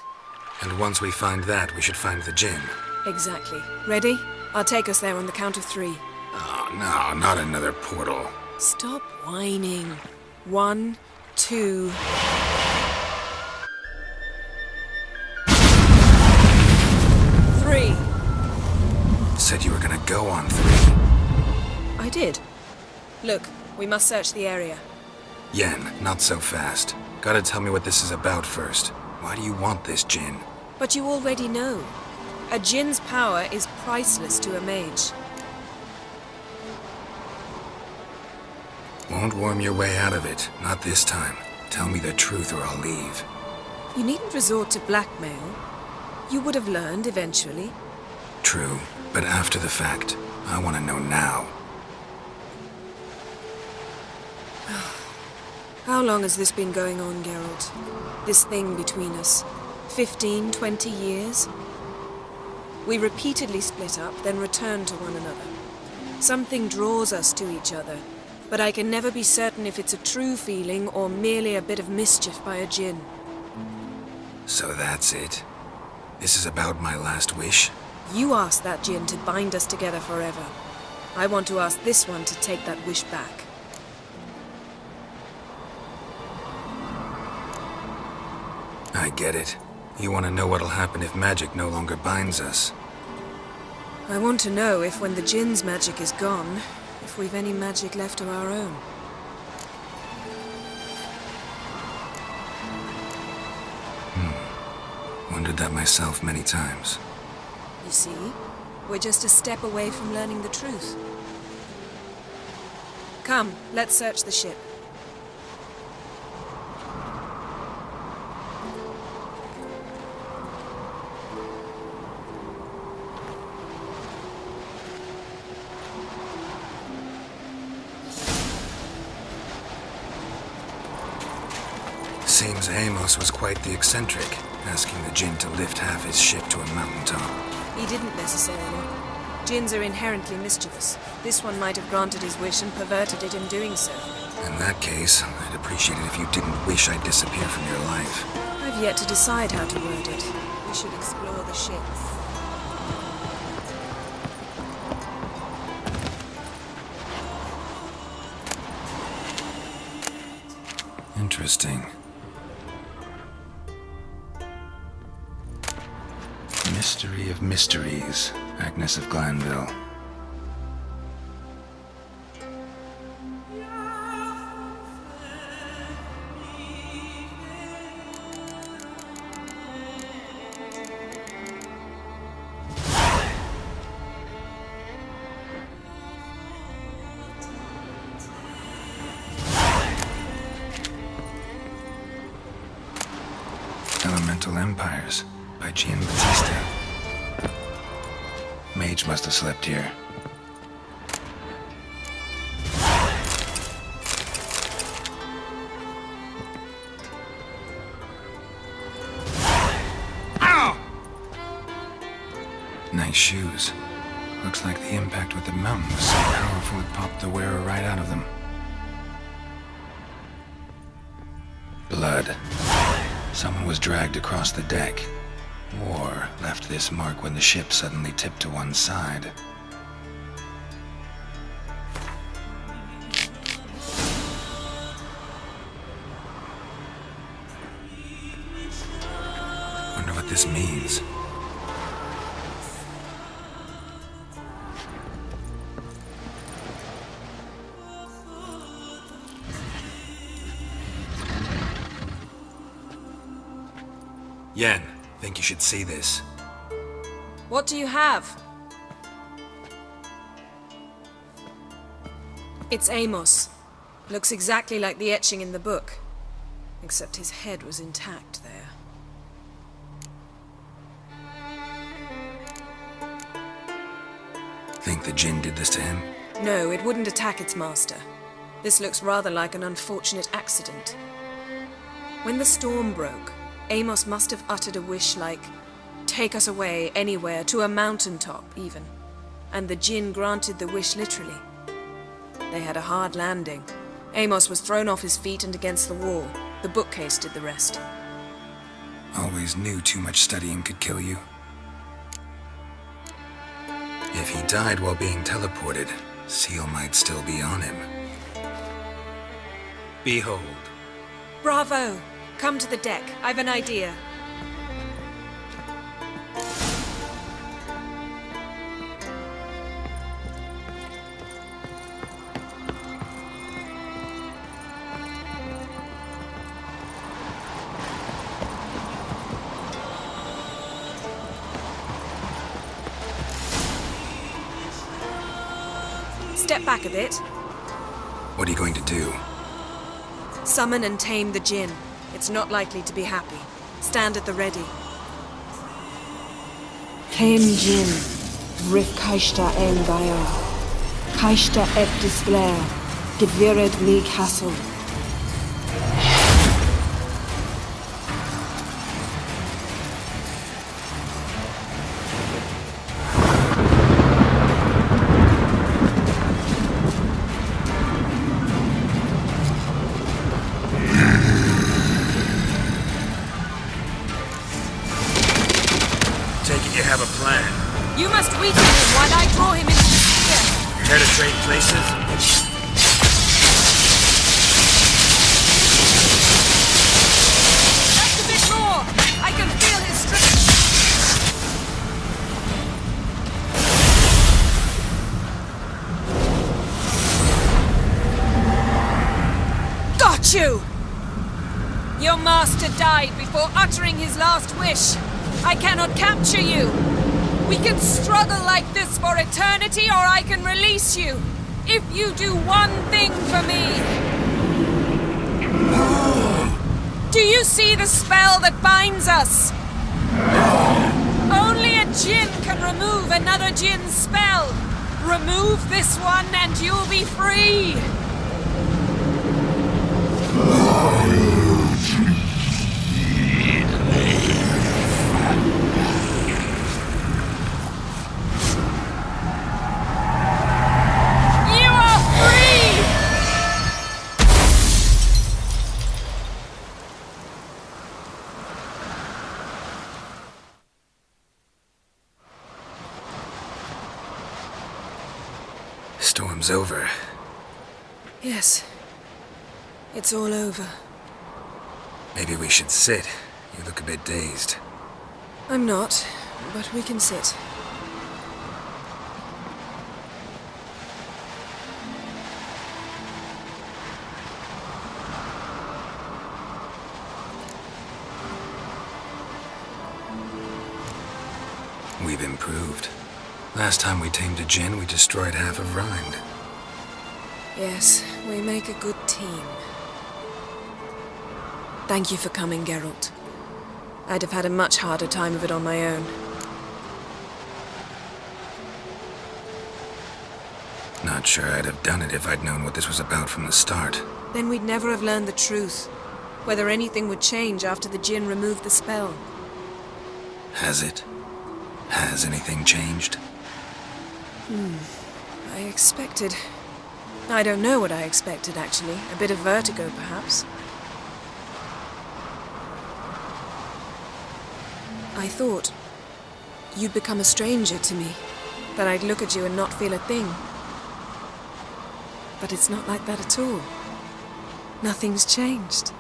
And once we find that, we should find the gin. Exactly. Ready? I'll take us there on the count of 3. Oh, no, not another portal. Stop whining. 1, 2... Three. Said you were gonna go on 3. I did. Look, we must search the area. Yen, not so fast. Gotta tell me what this is about first. Why do you want this gin? But you already know. A djinn's power is priceless to a mage. Won't worm your way out of it. Not this time. Tell me the truth or I'll leave. You needn't resort to blackmail. You would have learned eventually. True, but after the fact. I want to know now. How long has this been going on, Geralt? This thing between us? 15, 20 years? We repeatedly split up, then return to one another. Something draws us to each other, but I can never be certain if it's a true feeling or merely a bit of mischief by a djinn. So that's it? This is about my last wish? You asked that djinn to bind us together forever. I want to ask this one to take that wish back. I get it. You want to know what'll happen if magic no longer binds us. I want to know if when the djinn's magic is gone, if we've any magic left of our own. Wondered that myself many times. You see, we're just a step away from learning the truth. Come, let's search the ship. Seems Amos was quite the eccentric, asking the djinn to lift half his ship to a mountaintop. He didn't necessarily. Djinns are inherently mischievous. This one might have granted his wish and perverted it in doing so. In that case, I'd appreciate it if you didn't wish I'd disappear from your life. I've yet to decide how to word it. We should explore the ship. Interesting. Mystery of mysteries, Agnes of Glanville. Single Empires by Gian Battista. Mage must have slept here. Ow! Nice shoes. Looks like the impact with the mountain was so powerful it popped the wearer right out of them. Blood. Someone was dragged across the deck. War left this mark when the ship suddenly tipped to one side. Wonder what this means. Yen, think you should see this. What do you have? It's Amos. Looks exactly like the etching in the book. Except his head was intact there. Think the Jinn did this to him? No, it wouldn't attack its master. This looks rather like an unfortunate accident. When the storm broke, Amos must have uttered a wish like, "Take us away, anywhere, to a mountaintop, even." And the Jinn granted the wish literally. They had a hard landing. Amos was thrown off his feet and against the wall. The bookcase did the rest. Always knew too much studying could kill you. If he died while being teleported, Seal might still be on him. Behold. Bravo! Come to the deck. I've an idea. Step back a bit. What are you going to do? Summon and tame the Jinn. It's not likely to be happy. Stand at the ready. Tame Jinn, Rif Kaishta en Gaia, Kaishta et Disblair, Gevired League Hassel. You must weaken him while I draw him into the sphere. Care to trade places? Just a bit more! I can feel his strength! Got you! Your master died before uttering his last wish. I cannot capture you. We can struggle like this for eternity, or I can release you. If you do one thing for me. Do you see the spell that binds us? Only a Jinn can remove another Jinn's spell. Remove this one and you'll be free. Storm's over. Yes. It's all over. Maybe we should sit. You look a bit dazed. I'm not, but we can sit. We've improved. Last time we tamed a Jinn, we destroyed half of Rind. Yes, we make a good team. Thank you for coming, Geralt. I'd have had a much harder time of it on my own. Not sure I'd have done it if I'd known what this was about from the start. Then we'd never have learned the truth. Whether anything would change after the Jinn removed the spell. Has it? Has anything changed? I expected... I don't know what I expected, actually. A bit of vertigo, perhaps. I thought you'd become a stranger to me. That I'd look at you and not feel a thing. But it's not like that at all. Nothing's changed.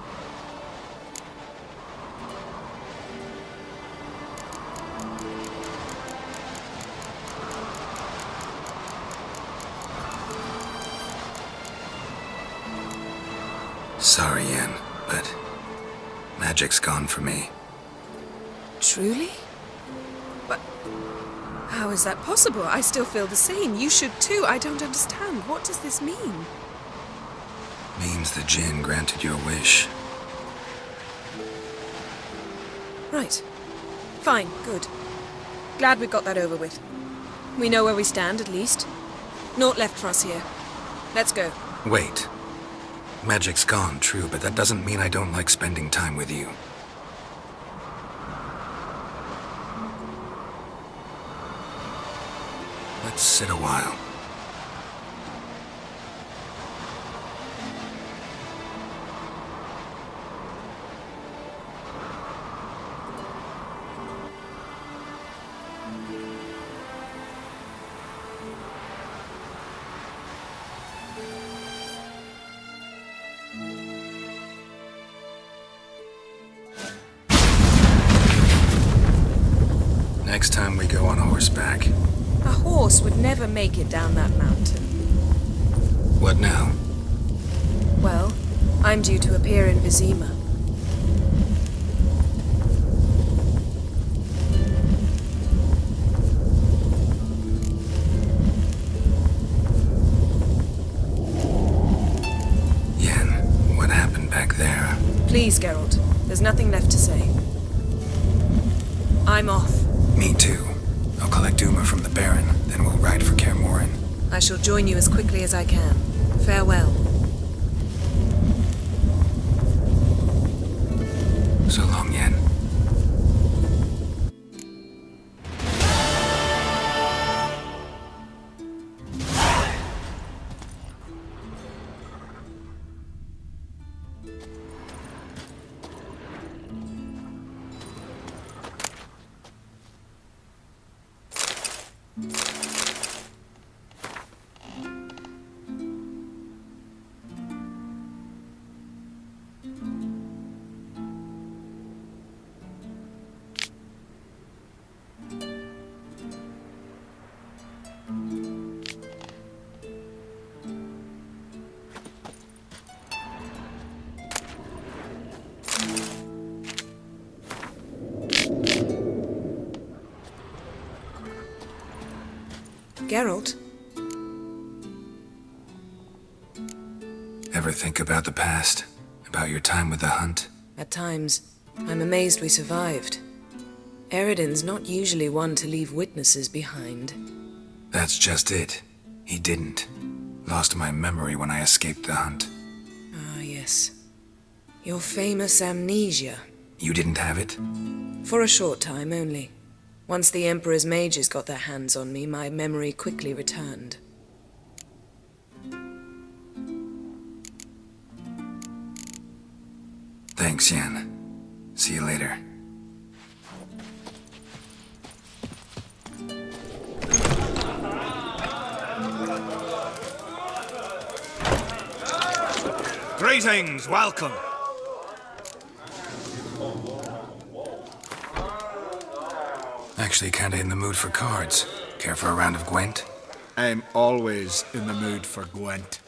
Sorry, Yen, but magic's gone for me. Truly? But how is that possible? I still feel the same. You should too. I don't understand. What does this mean? Means the Jinn granted your wish. Right. Fine. Good. Glad we got that over with. We know where we stand, at least. Naught left for us here. Let's go. Wait. Magic's gone, true, but that doesn't mean I don't like spending time with you. Let's sit a while. Next time we go on horseback. A horse would never make it down that mountain. What now? Well, I'm due to appear in Vizima. Yen, what happened back there? Please, Geralt. There's nothing left to say. I'm off. Me too. I'll collect Uma from the Baron, then we'll ride for Kaer Morhen. I shall join you as quickly as I can. Farewell. So long, Yen. Geralt? Ever think about the past? About your time with the hunt? At times, I'm amazed we survived. Eridan's not usually one to leave witnesses behind. That's just it. He didn't. Lost my memory when I escaped the hunt. Ah, yes. Your famous amnesia. You didn't have it? For a short time only. Once the Emperor's mages got their hands on me, my memory quickly returned. Thanks, Yen. See you later. Greetings, welcome. Actually kinda in the mood for cards. Care for a round of Gwent? I'm always in the mood for Gwent.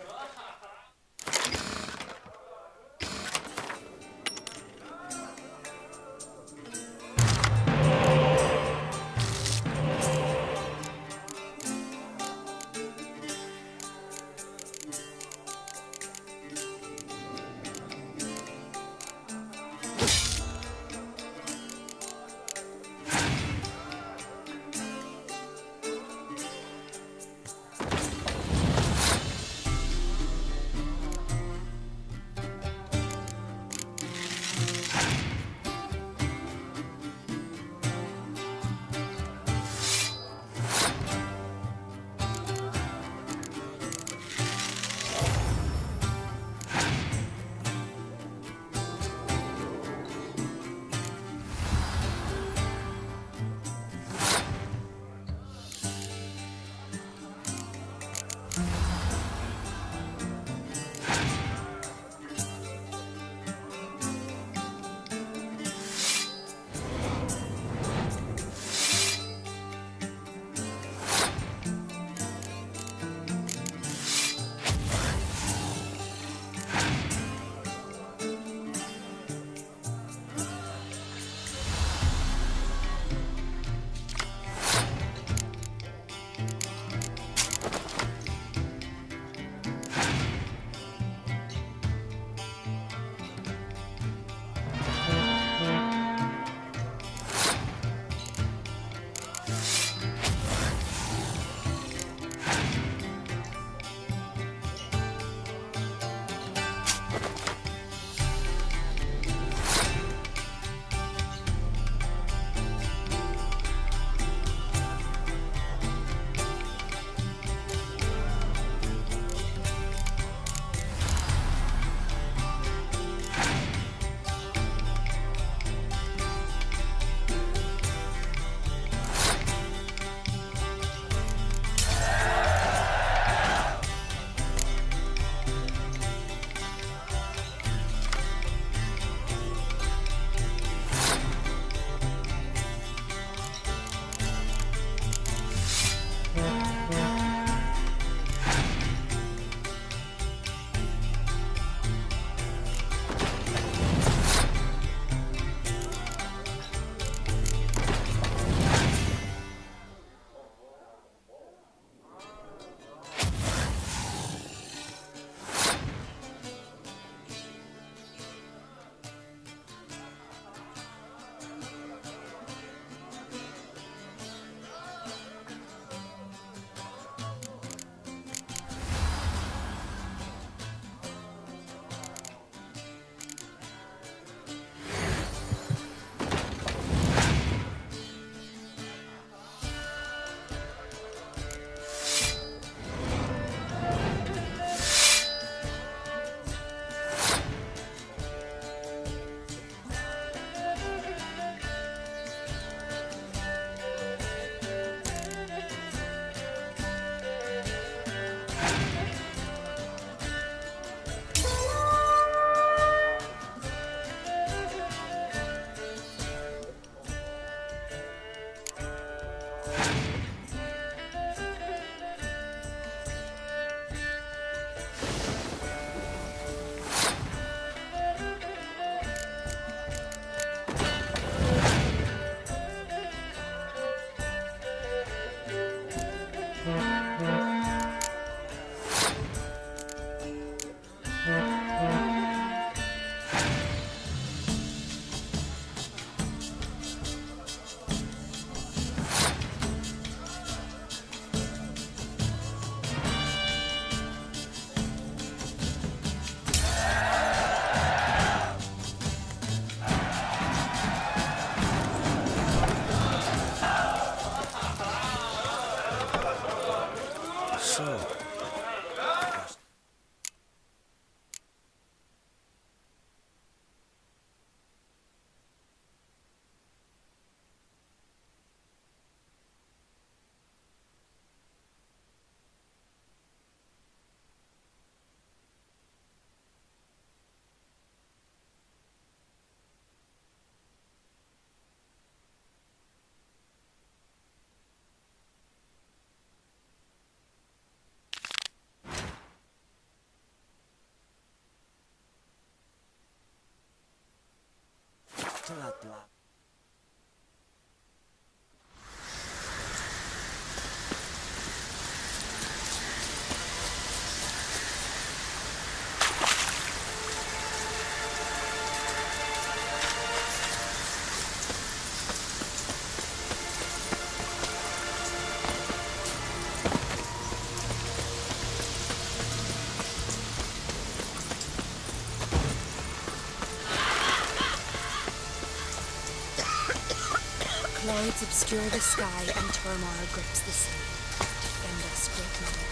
Clouds obscure the sky and turmoil grips the sea. Defend us, great mother.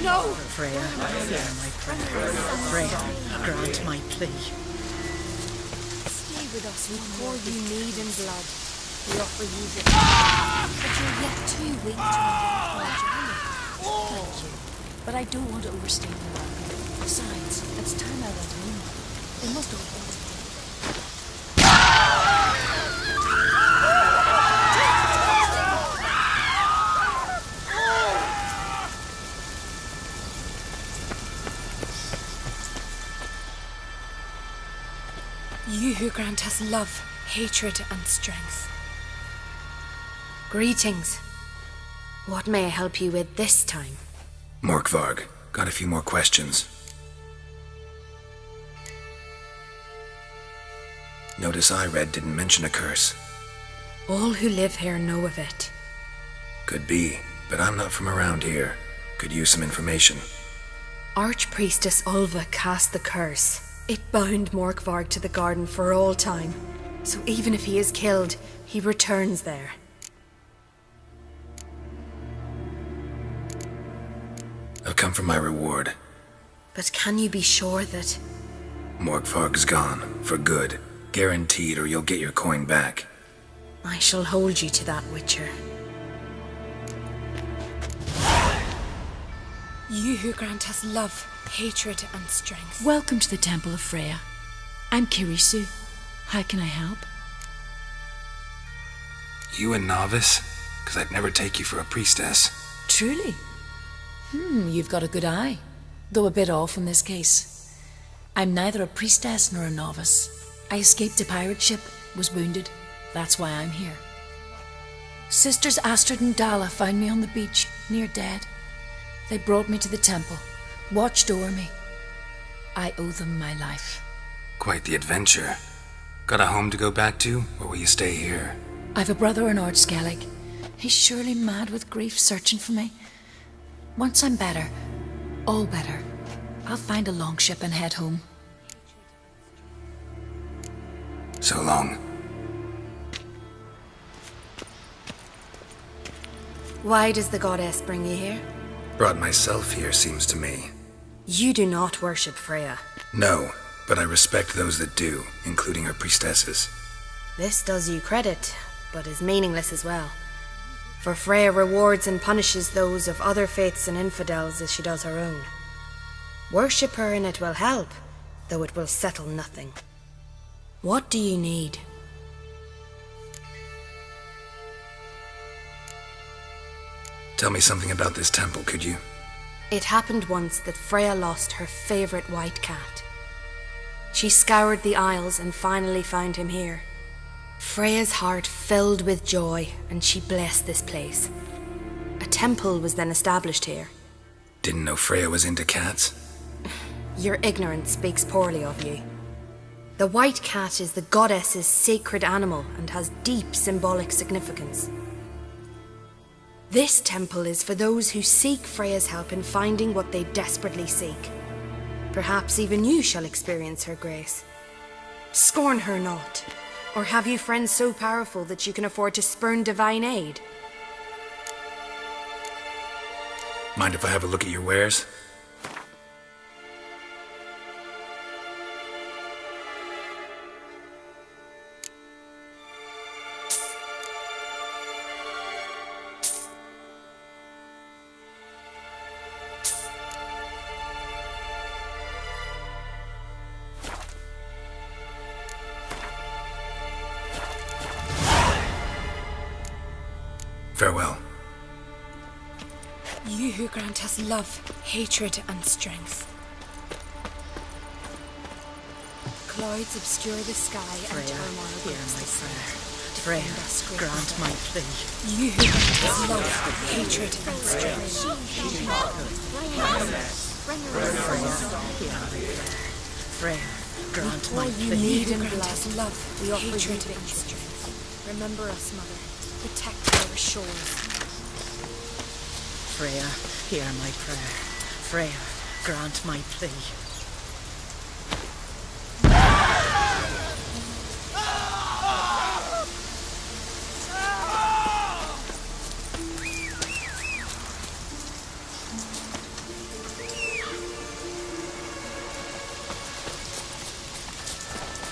No! Freya, hear my prayer. Freya, grant my plea. Stay with us, we pour you mead and blood. We offer you this. But you're yet too weak to embark on a journey. Thank you, but I don't want to overstay my welcome. Besides, it's time I went home. They must open. You who grant us love, hatred, and strength. Greetings. What may I help you with this time? Morkvarg, got a few more questions. Notice I read didn't mention a curse. All who live here know of it. Could be, but I'm not from around here. Could use some information. Archpriestess Ulva cast the curse. It bound Morkvarg to the garden for all time. So even if he is killed, he returns there. I've come for my reward. But can you be sure that... Morkvarg's gone, for good. Guaranteed, or you'll get your coin back. I shall hold you to that, Witcher. You who grant us love, hatred, and strength. Welcome to the Temple of Freya. I'm Kirisu. How can I help? You a novice? 'Cause I'd never take you for a priestess. Truly? You've got a good eye. Though a bit off in this case. I'm neither a priestess nor a novice. I escaped a pirate ship, was wounded. That's why I'm here. Sisters Astrid and Dala found me on the beach, near dead. They brought me to the temple, watched over me. I owe them my life. Quite the adventure. Got a home to go back to, or will you stay here? I've a brother in Skellige. He's surely mad with grief searching for me. Once I'm better, all better, I'll find a longship and head home. So long. Why does the goddess bring you here? Brought myself here, seems to me. You do not worship Freya. No, but I respect those that do, including her priestesses. This does you credit, but is meaningless as well. For Freya rewards and punishes those of other faiths and infidels as she does her own. Worship her and it will help, though it will settle nothing. What do you need? Tell me something about this temple, could you? It happened once that Freya lost her favorite white cat. She scoured the Isles and finally found him here. Freya's heart filled with joy, and she blessed this place. A temple was then established here. Didn't know Freya was into cats. Your ignorance speaks poorly of you. The white cat is the goddess's sacred animal and has deep symbolic significance. This temple is for those who seek Freya's help in finding what they desperately seek. Perhaps even you shall experience her grace. Scorn her not. Or have you friends so powerful that you can afford to spurn divine aid? Mind if I have a look at your wares? Farewell. You who grant us love, hatred, and strength. Clouds obscure the sky and turmoil grips the sea. Freya, grant my plea. You who grant us love, hatred, and strength. Freya, grant All my you plea. need and grant us love, hatred, and strength. Remember us, Mother. Protect our shores. Freya, hear my prayer. Freya, grant my plea.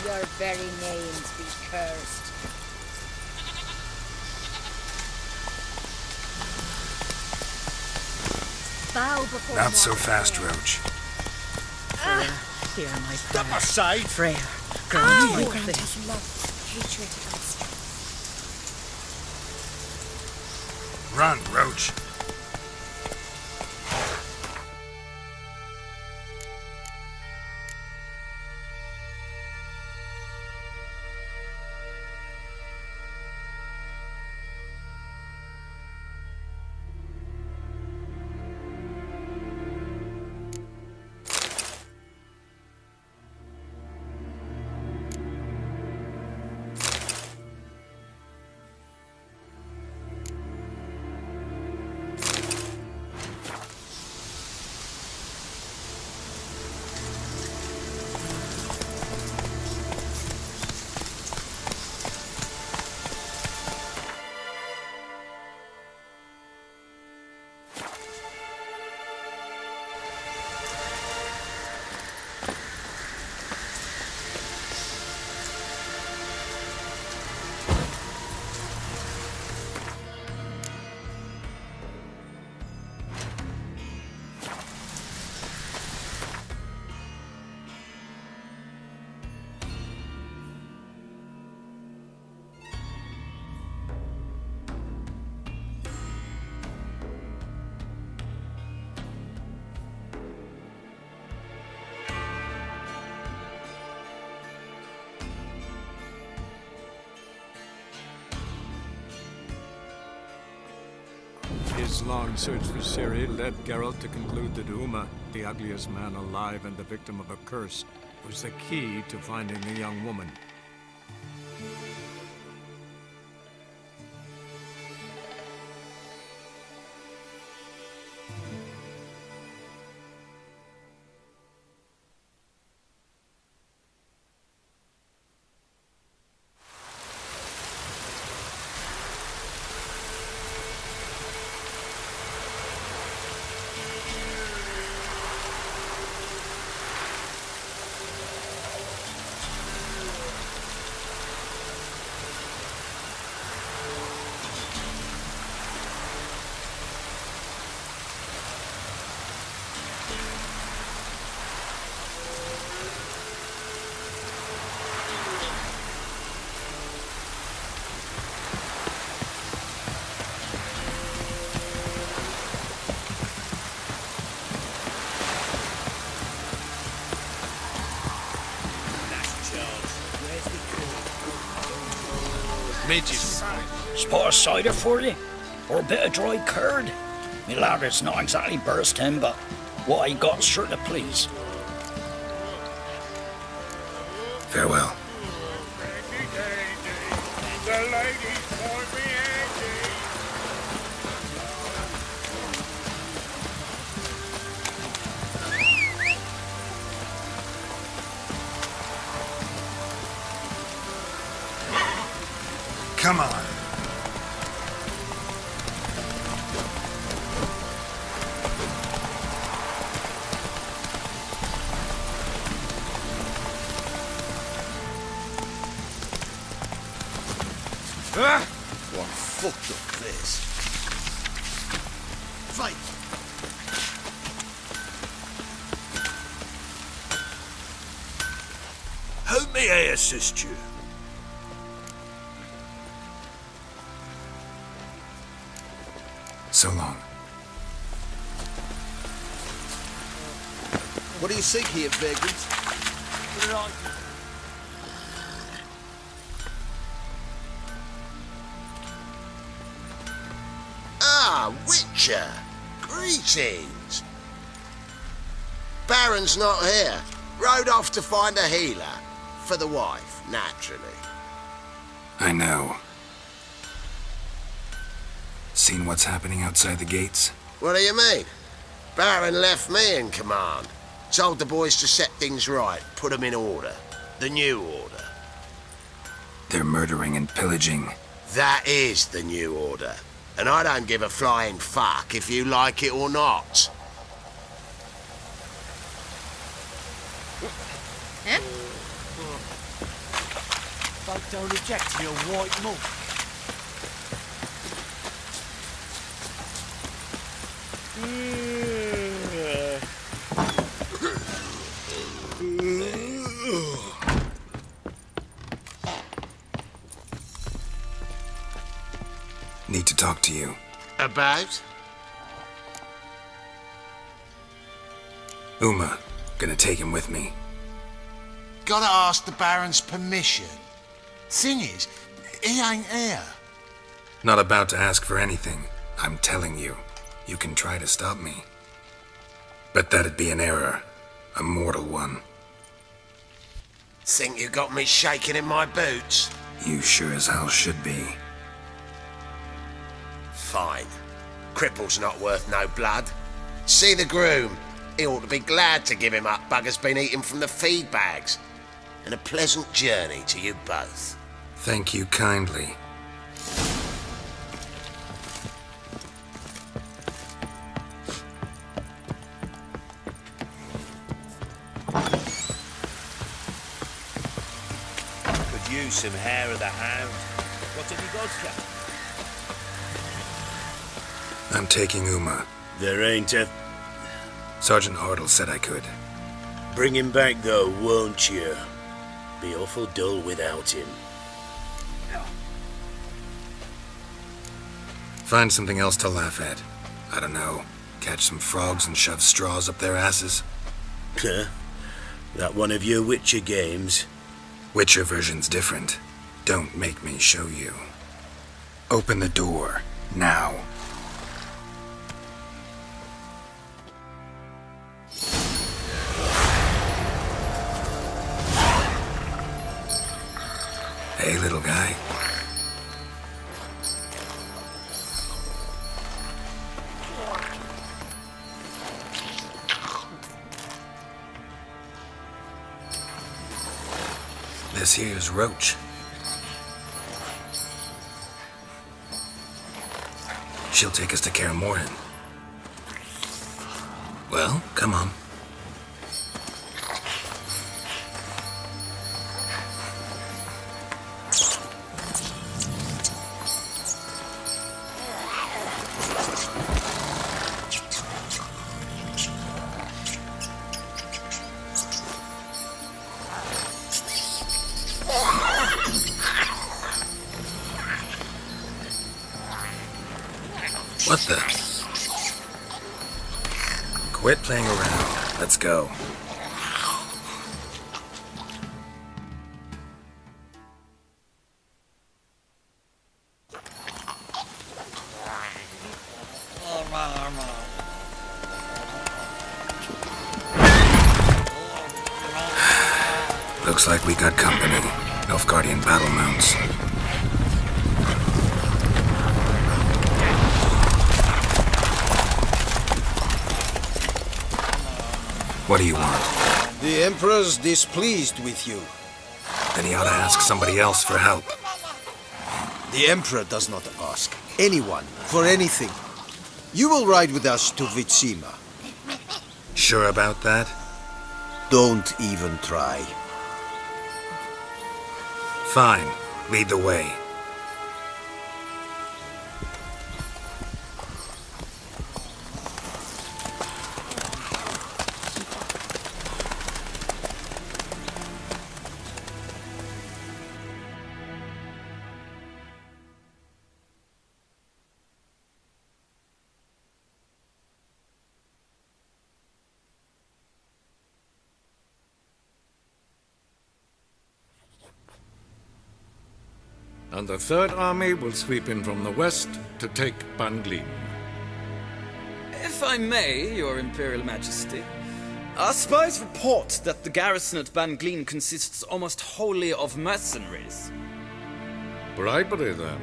Your very names be cursed. Bow before Not so fast, Roach. Freya, hear my prayer. Step aside! Freya, grant my Grant plea. us love, hatred, and strength. Run, Roach. His long search for Ciri led Geralt to conclude that Uma, the ugliest man alive and the victim of a curse, was the key to finding the young woman. Midges. Spot of cider for you? Or a bit of dry curd? Me lad, it's not exactly bursting, but what I got's sure to please. Farewell. The ladies call me Andy. Come on. What fucked up this? Fight! How may I assist you? So long. What do you seek here, vagrants? Ah, Witcher! Greetings! Baron's not here. Rode off to find a healer. For the wife, naturally. I know. Seen what's happening outside the gates? What do you mean? Baron left me in command. Told the boys to set things right, put them in order. The new order. They're murdering and pillaging. That is the new order. And I don't give a flying fuck if you like it or not. Eh? Folk don't object to your white mug. Need to talk to you. About? Uma. Gonna take him with me. Gotta ask the Baron's permission. Thing is, he ain't here. Not about to ask for anything. I'm telling you. You can try to stop me. But that'd be an error. A mortal one. Think you got me shaking in my boots? You sure as hell should be. Fine. Cripple's not worth no blood. See the groom. He ought to be glad to give him up. Bugger's been eating from the feed bags. And a pleasant journey to you both. Thank you kindly. Could use some hair of the hound. What have you got, Cap? I'm taking Uma. There ain't a... Sergeant Hartle said I could. Bring him back, though, won't you? Be awful dull without him. Find something else to laugh at. I don't know. Catch some frogs and shove straws up their asses. Huh? That one of your Witcher games? Witcher version's different. Don't make me show you. Open the door. Now. Hey, little guy. This here's Roach. She'll take us to Kaer Morhen. Well, come on. What the? Quit playing around. Let's go. Looks like we got company. Nilfgaardian battle mounts. What do you want? The Emperor's displeased with you. Then he ought to ask somebody else for help. The Emperor does not ask anyone for anything. You will ride with us to Vitsima. Sure about that? Don't even try. Fine. Lead the way. And the Third Army will sweep in from the west to take Banglin. If I may, Your Imperial Majesty, our spies report that the garrison at Banglin consists almost wholly of mercenaries. Bribery, then.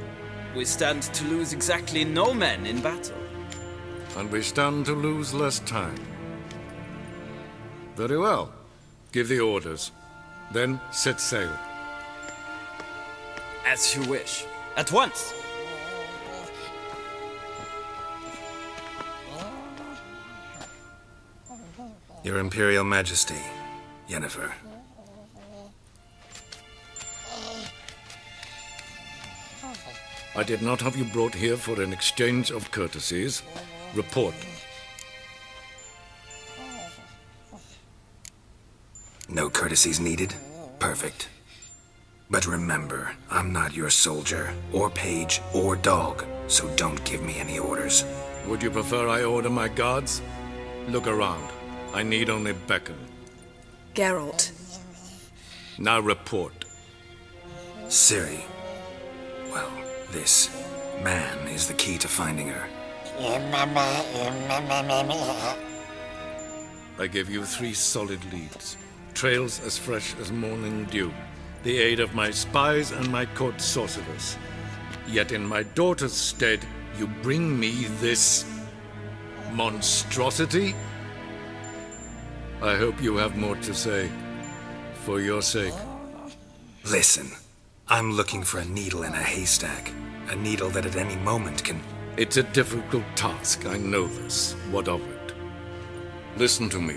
We stand to lose exactly no men in battle. And we stand to lose less time. Very well. Give the orders. Then set sail. As you wish. At once! Your Imperial Majesty, Yennefer. I did not have you brought here for an exchange of courtesies. Report. No courtesies needed? Perfect. But remember, I'm not your soldier, or page, or dog, so don't give me any orders. Would you prefer I order my guards? Look around. I need only beckon. Geralt. Now report. Ciri. Well, this man is the key to finding her. I give you 3 solid leads. Trails as fresh as morning dew. The aid of my spies and my court sorcerers. Yet in my daughter's stead, you bring me this monstrosity? I hope you have more to say. For your sake. Listen, I'm looking for a needle in a haystack. A needle that at any moment can... It's a difficult task, I know this. What of it? Listen to me.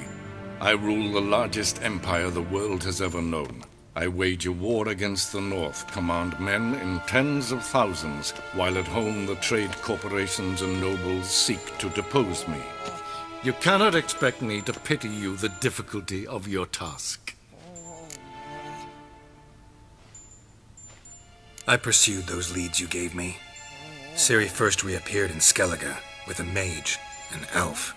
I rule the largest empire the world has ever known. I wage a war against the North, command men in tens of thousands, while at home the trade corporations and nobles seek to depose me. You cannot expect me to pity you the difficulty of your task. I pursued those leads you gave me. Ciri first reappeared in Skellige with a mage, an elf.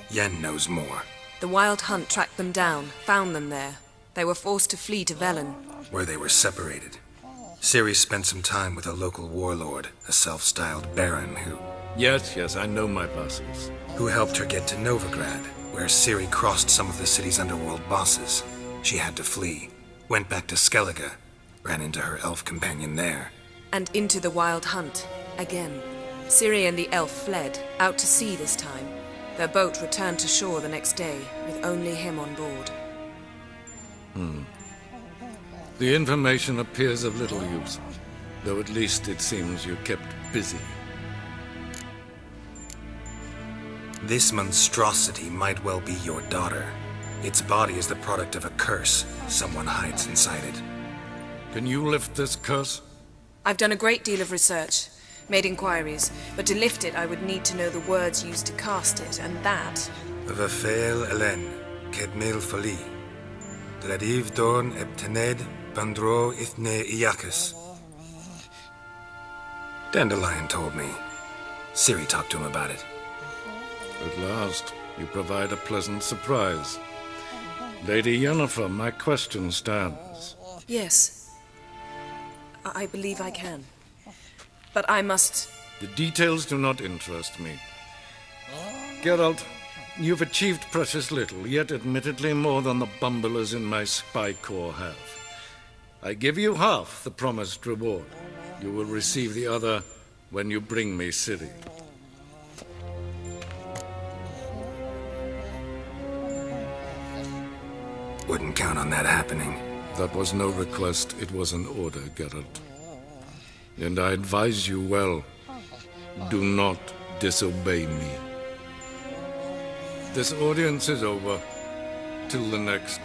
Yen knows more. The Wild Hunt tracked them down, found them there. They were forced to flee to Velen. Where they were separated. Ciri spent some time with a local warlord, a self-styled baron who... Yes, I know my vassals. Who helped her get to Novigrad, where Ciri crossed some of the city's underworld bosses. She had to flee, went back to Skellige, ran into her elf companion there. And into the Wild Hunt, again. Ciri and the elf fled, out to sea this time. Their boat returned to shore the next day, with only him on board. The information appears of little use, though at least it seems you kept busy. This monstrosity might well be your daughter. Its body is the product of a curse someone hides inside it. Can you lift this curse? I've done a great deal of research, made inquiries, but to lift it I would need to know the words used to cast it, and that... Vafael Elen, Kedmil Fali. Gladiv Dorn Ebtened Bandro Ithne Iacus. Dandelion told me. Ciri talked to him about it. At last, you provide a pleasant surprise. Lady Yennefer, my question stands. Yes. I believe I can. But I must... The details do not interest me. Geralt, You've achieved precious little, yet admittedly more than the bumblers in my spy corps have. I give you half the promised reward. You will receive the other when you bring me Ciri. Wouldn't count on that happening. That was no request, it was an order, Geralt. And I advise you well, do not disobey me. This audience is over. Till the next.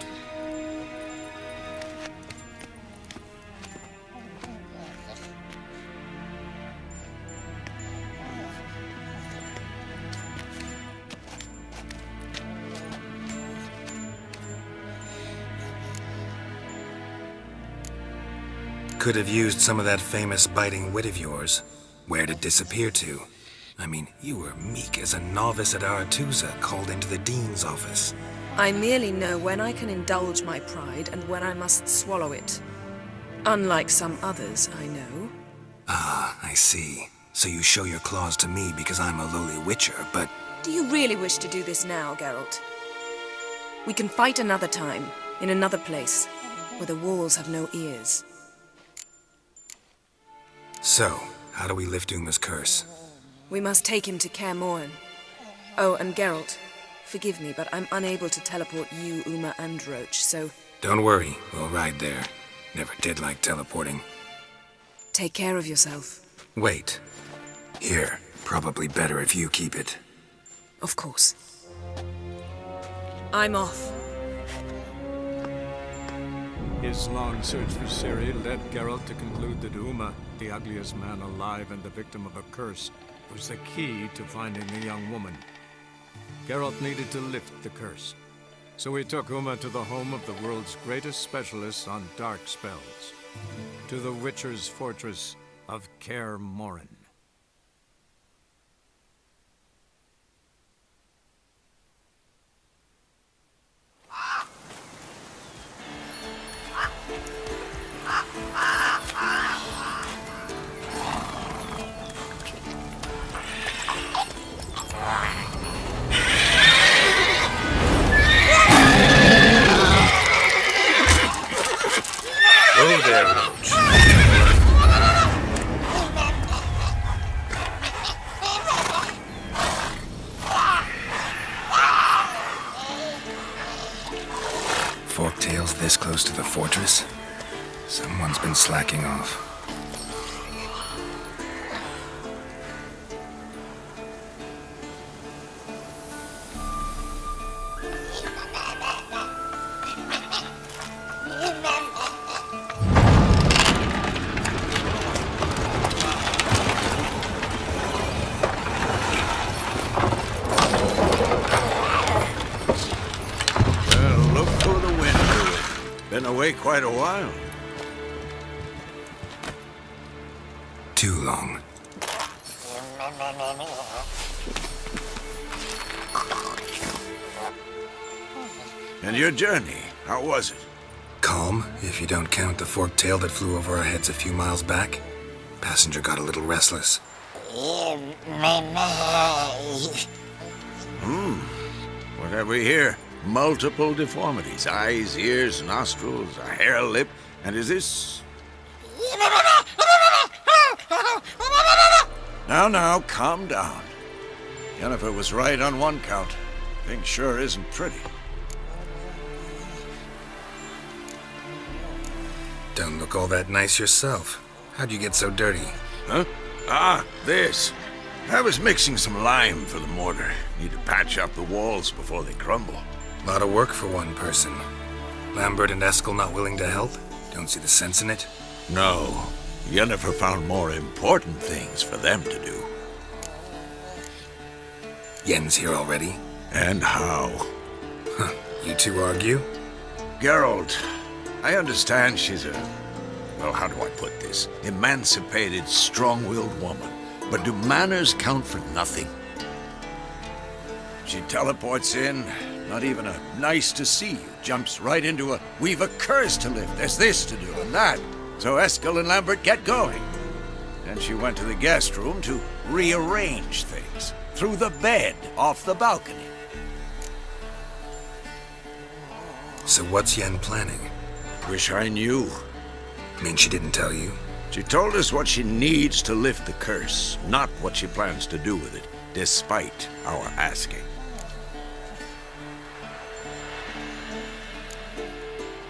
Could have used some of that famous biting wit of yours. Where'd it disappear to? I mean, you were meek as a novice at Aretusa called into the Dean's office. I merely know when I can indulge my pride and when I must swallow it. Unlike some others I know. Ah, I see. So you show your claws to me because I'm a lowly witcher, but... Do you really wish to do this now, Geralt? We can fight another time, in another place, where the walls have no ears. So, how do we lift Uma's curse? We must take him to Kaer Morhen. Oh, and Geralt, forgive me, but I'm unable to teleport you, Uma, and Roach, so... Don't worry, we'll ride there. Never did like teleporting. Take care of yourself. Wait. Here, probably better if you keep it. Of course. I'm off. His long search for Ciri led Geralt to conclude that Uma, the ugliest man alive and the victim of a curse, was the key to finding the young woman. Geralt needed to lift the curse, so he took Uma to the home of the world's greatest specialist on dark spells, to the Witcher's fortress of Kaer Morhen. Oh there, Roach. Forktails this close to the fortress? Someone's been slacking off. Been away quite a while. Too long. And your journey, how was it? Calm, if you don't count the forktail that flew over our heads a few miles back. Passenger got a little restless. What have we here? Multiple deformities. Eyes, ears, nostrils, a hair lip. And is this... Now, calm down. Yennefer was right on one count. Thing sure isn't pretty. Don't look all that nice yourself. How'd you get so dirty? Huh? Ah, this. I was mixing some lime for the mortar. Need to patch up the walls before they crumble. A lot of work for one person. Lambert and Eskel not willing to help? Don't see the sense in it? No. Yennefer found more important things for them to do. Yen's here already? And how? Huh. You two argue? Geralt, I understand she's a... well, how do I put this? Emancipated, strong-willed woman. But do manners count for nothing? She teleports in, not even a nice to see you, jumps right into a we've a curse to lift, there's this to do and that. So Eskel and Lambert get going. Then she went to the guest room to rearrange things. Through the bed, off the balcony. So what's Yen planning? Wish I knew. Mean she didn't tell you? She told us what she needs to lift the curse, not what she plans to do with it, despite our asking.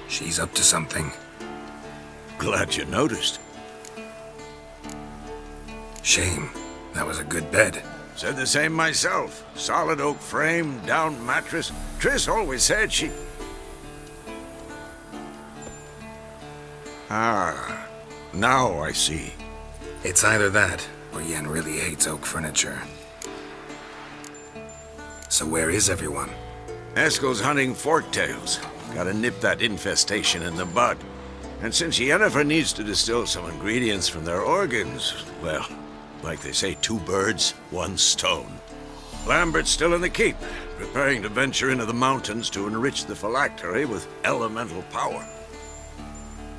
She's up to something. Glad you noticed. Shame. That was a good bed. Said the same myself. Solid oak frame, down mattress. Triss always said she... Ah, now I see. It's either that, or Yen really hates oak furniture. So where is everyone? Eskel's hunting forktails. Gotta nip that infestation in the bud. And since Yennefer needs to distill some ingredients from their organs, well, like they say, 2 birds, 1 stone. Lambert's still in the keep, preparing to venture into the mountains to enrich the phylactery with elemental power.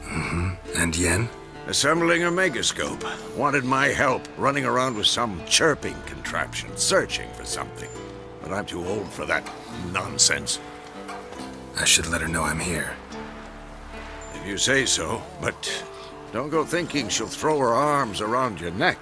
Mm-hmm. And Yen? Assembling a megascope. Wanted my help running around with some chirping contraption, searching for something. But I'm too old for that nonsense. I should let her know I'm here. If you say so, but don't go thinking she'll throw her arms around your neck.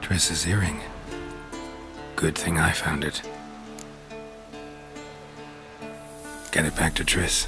Triss's earring. Good thing I found it. Get it back to Triss.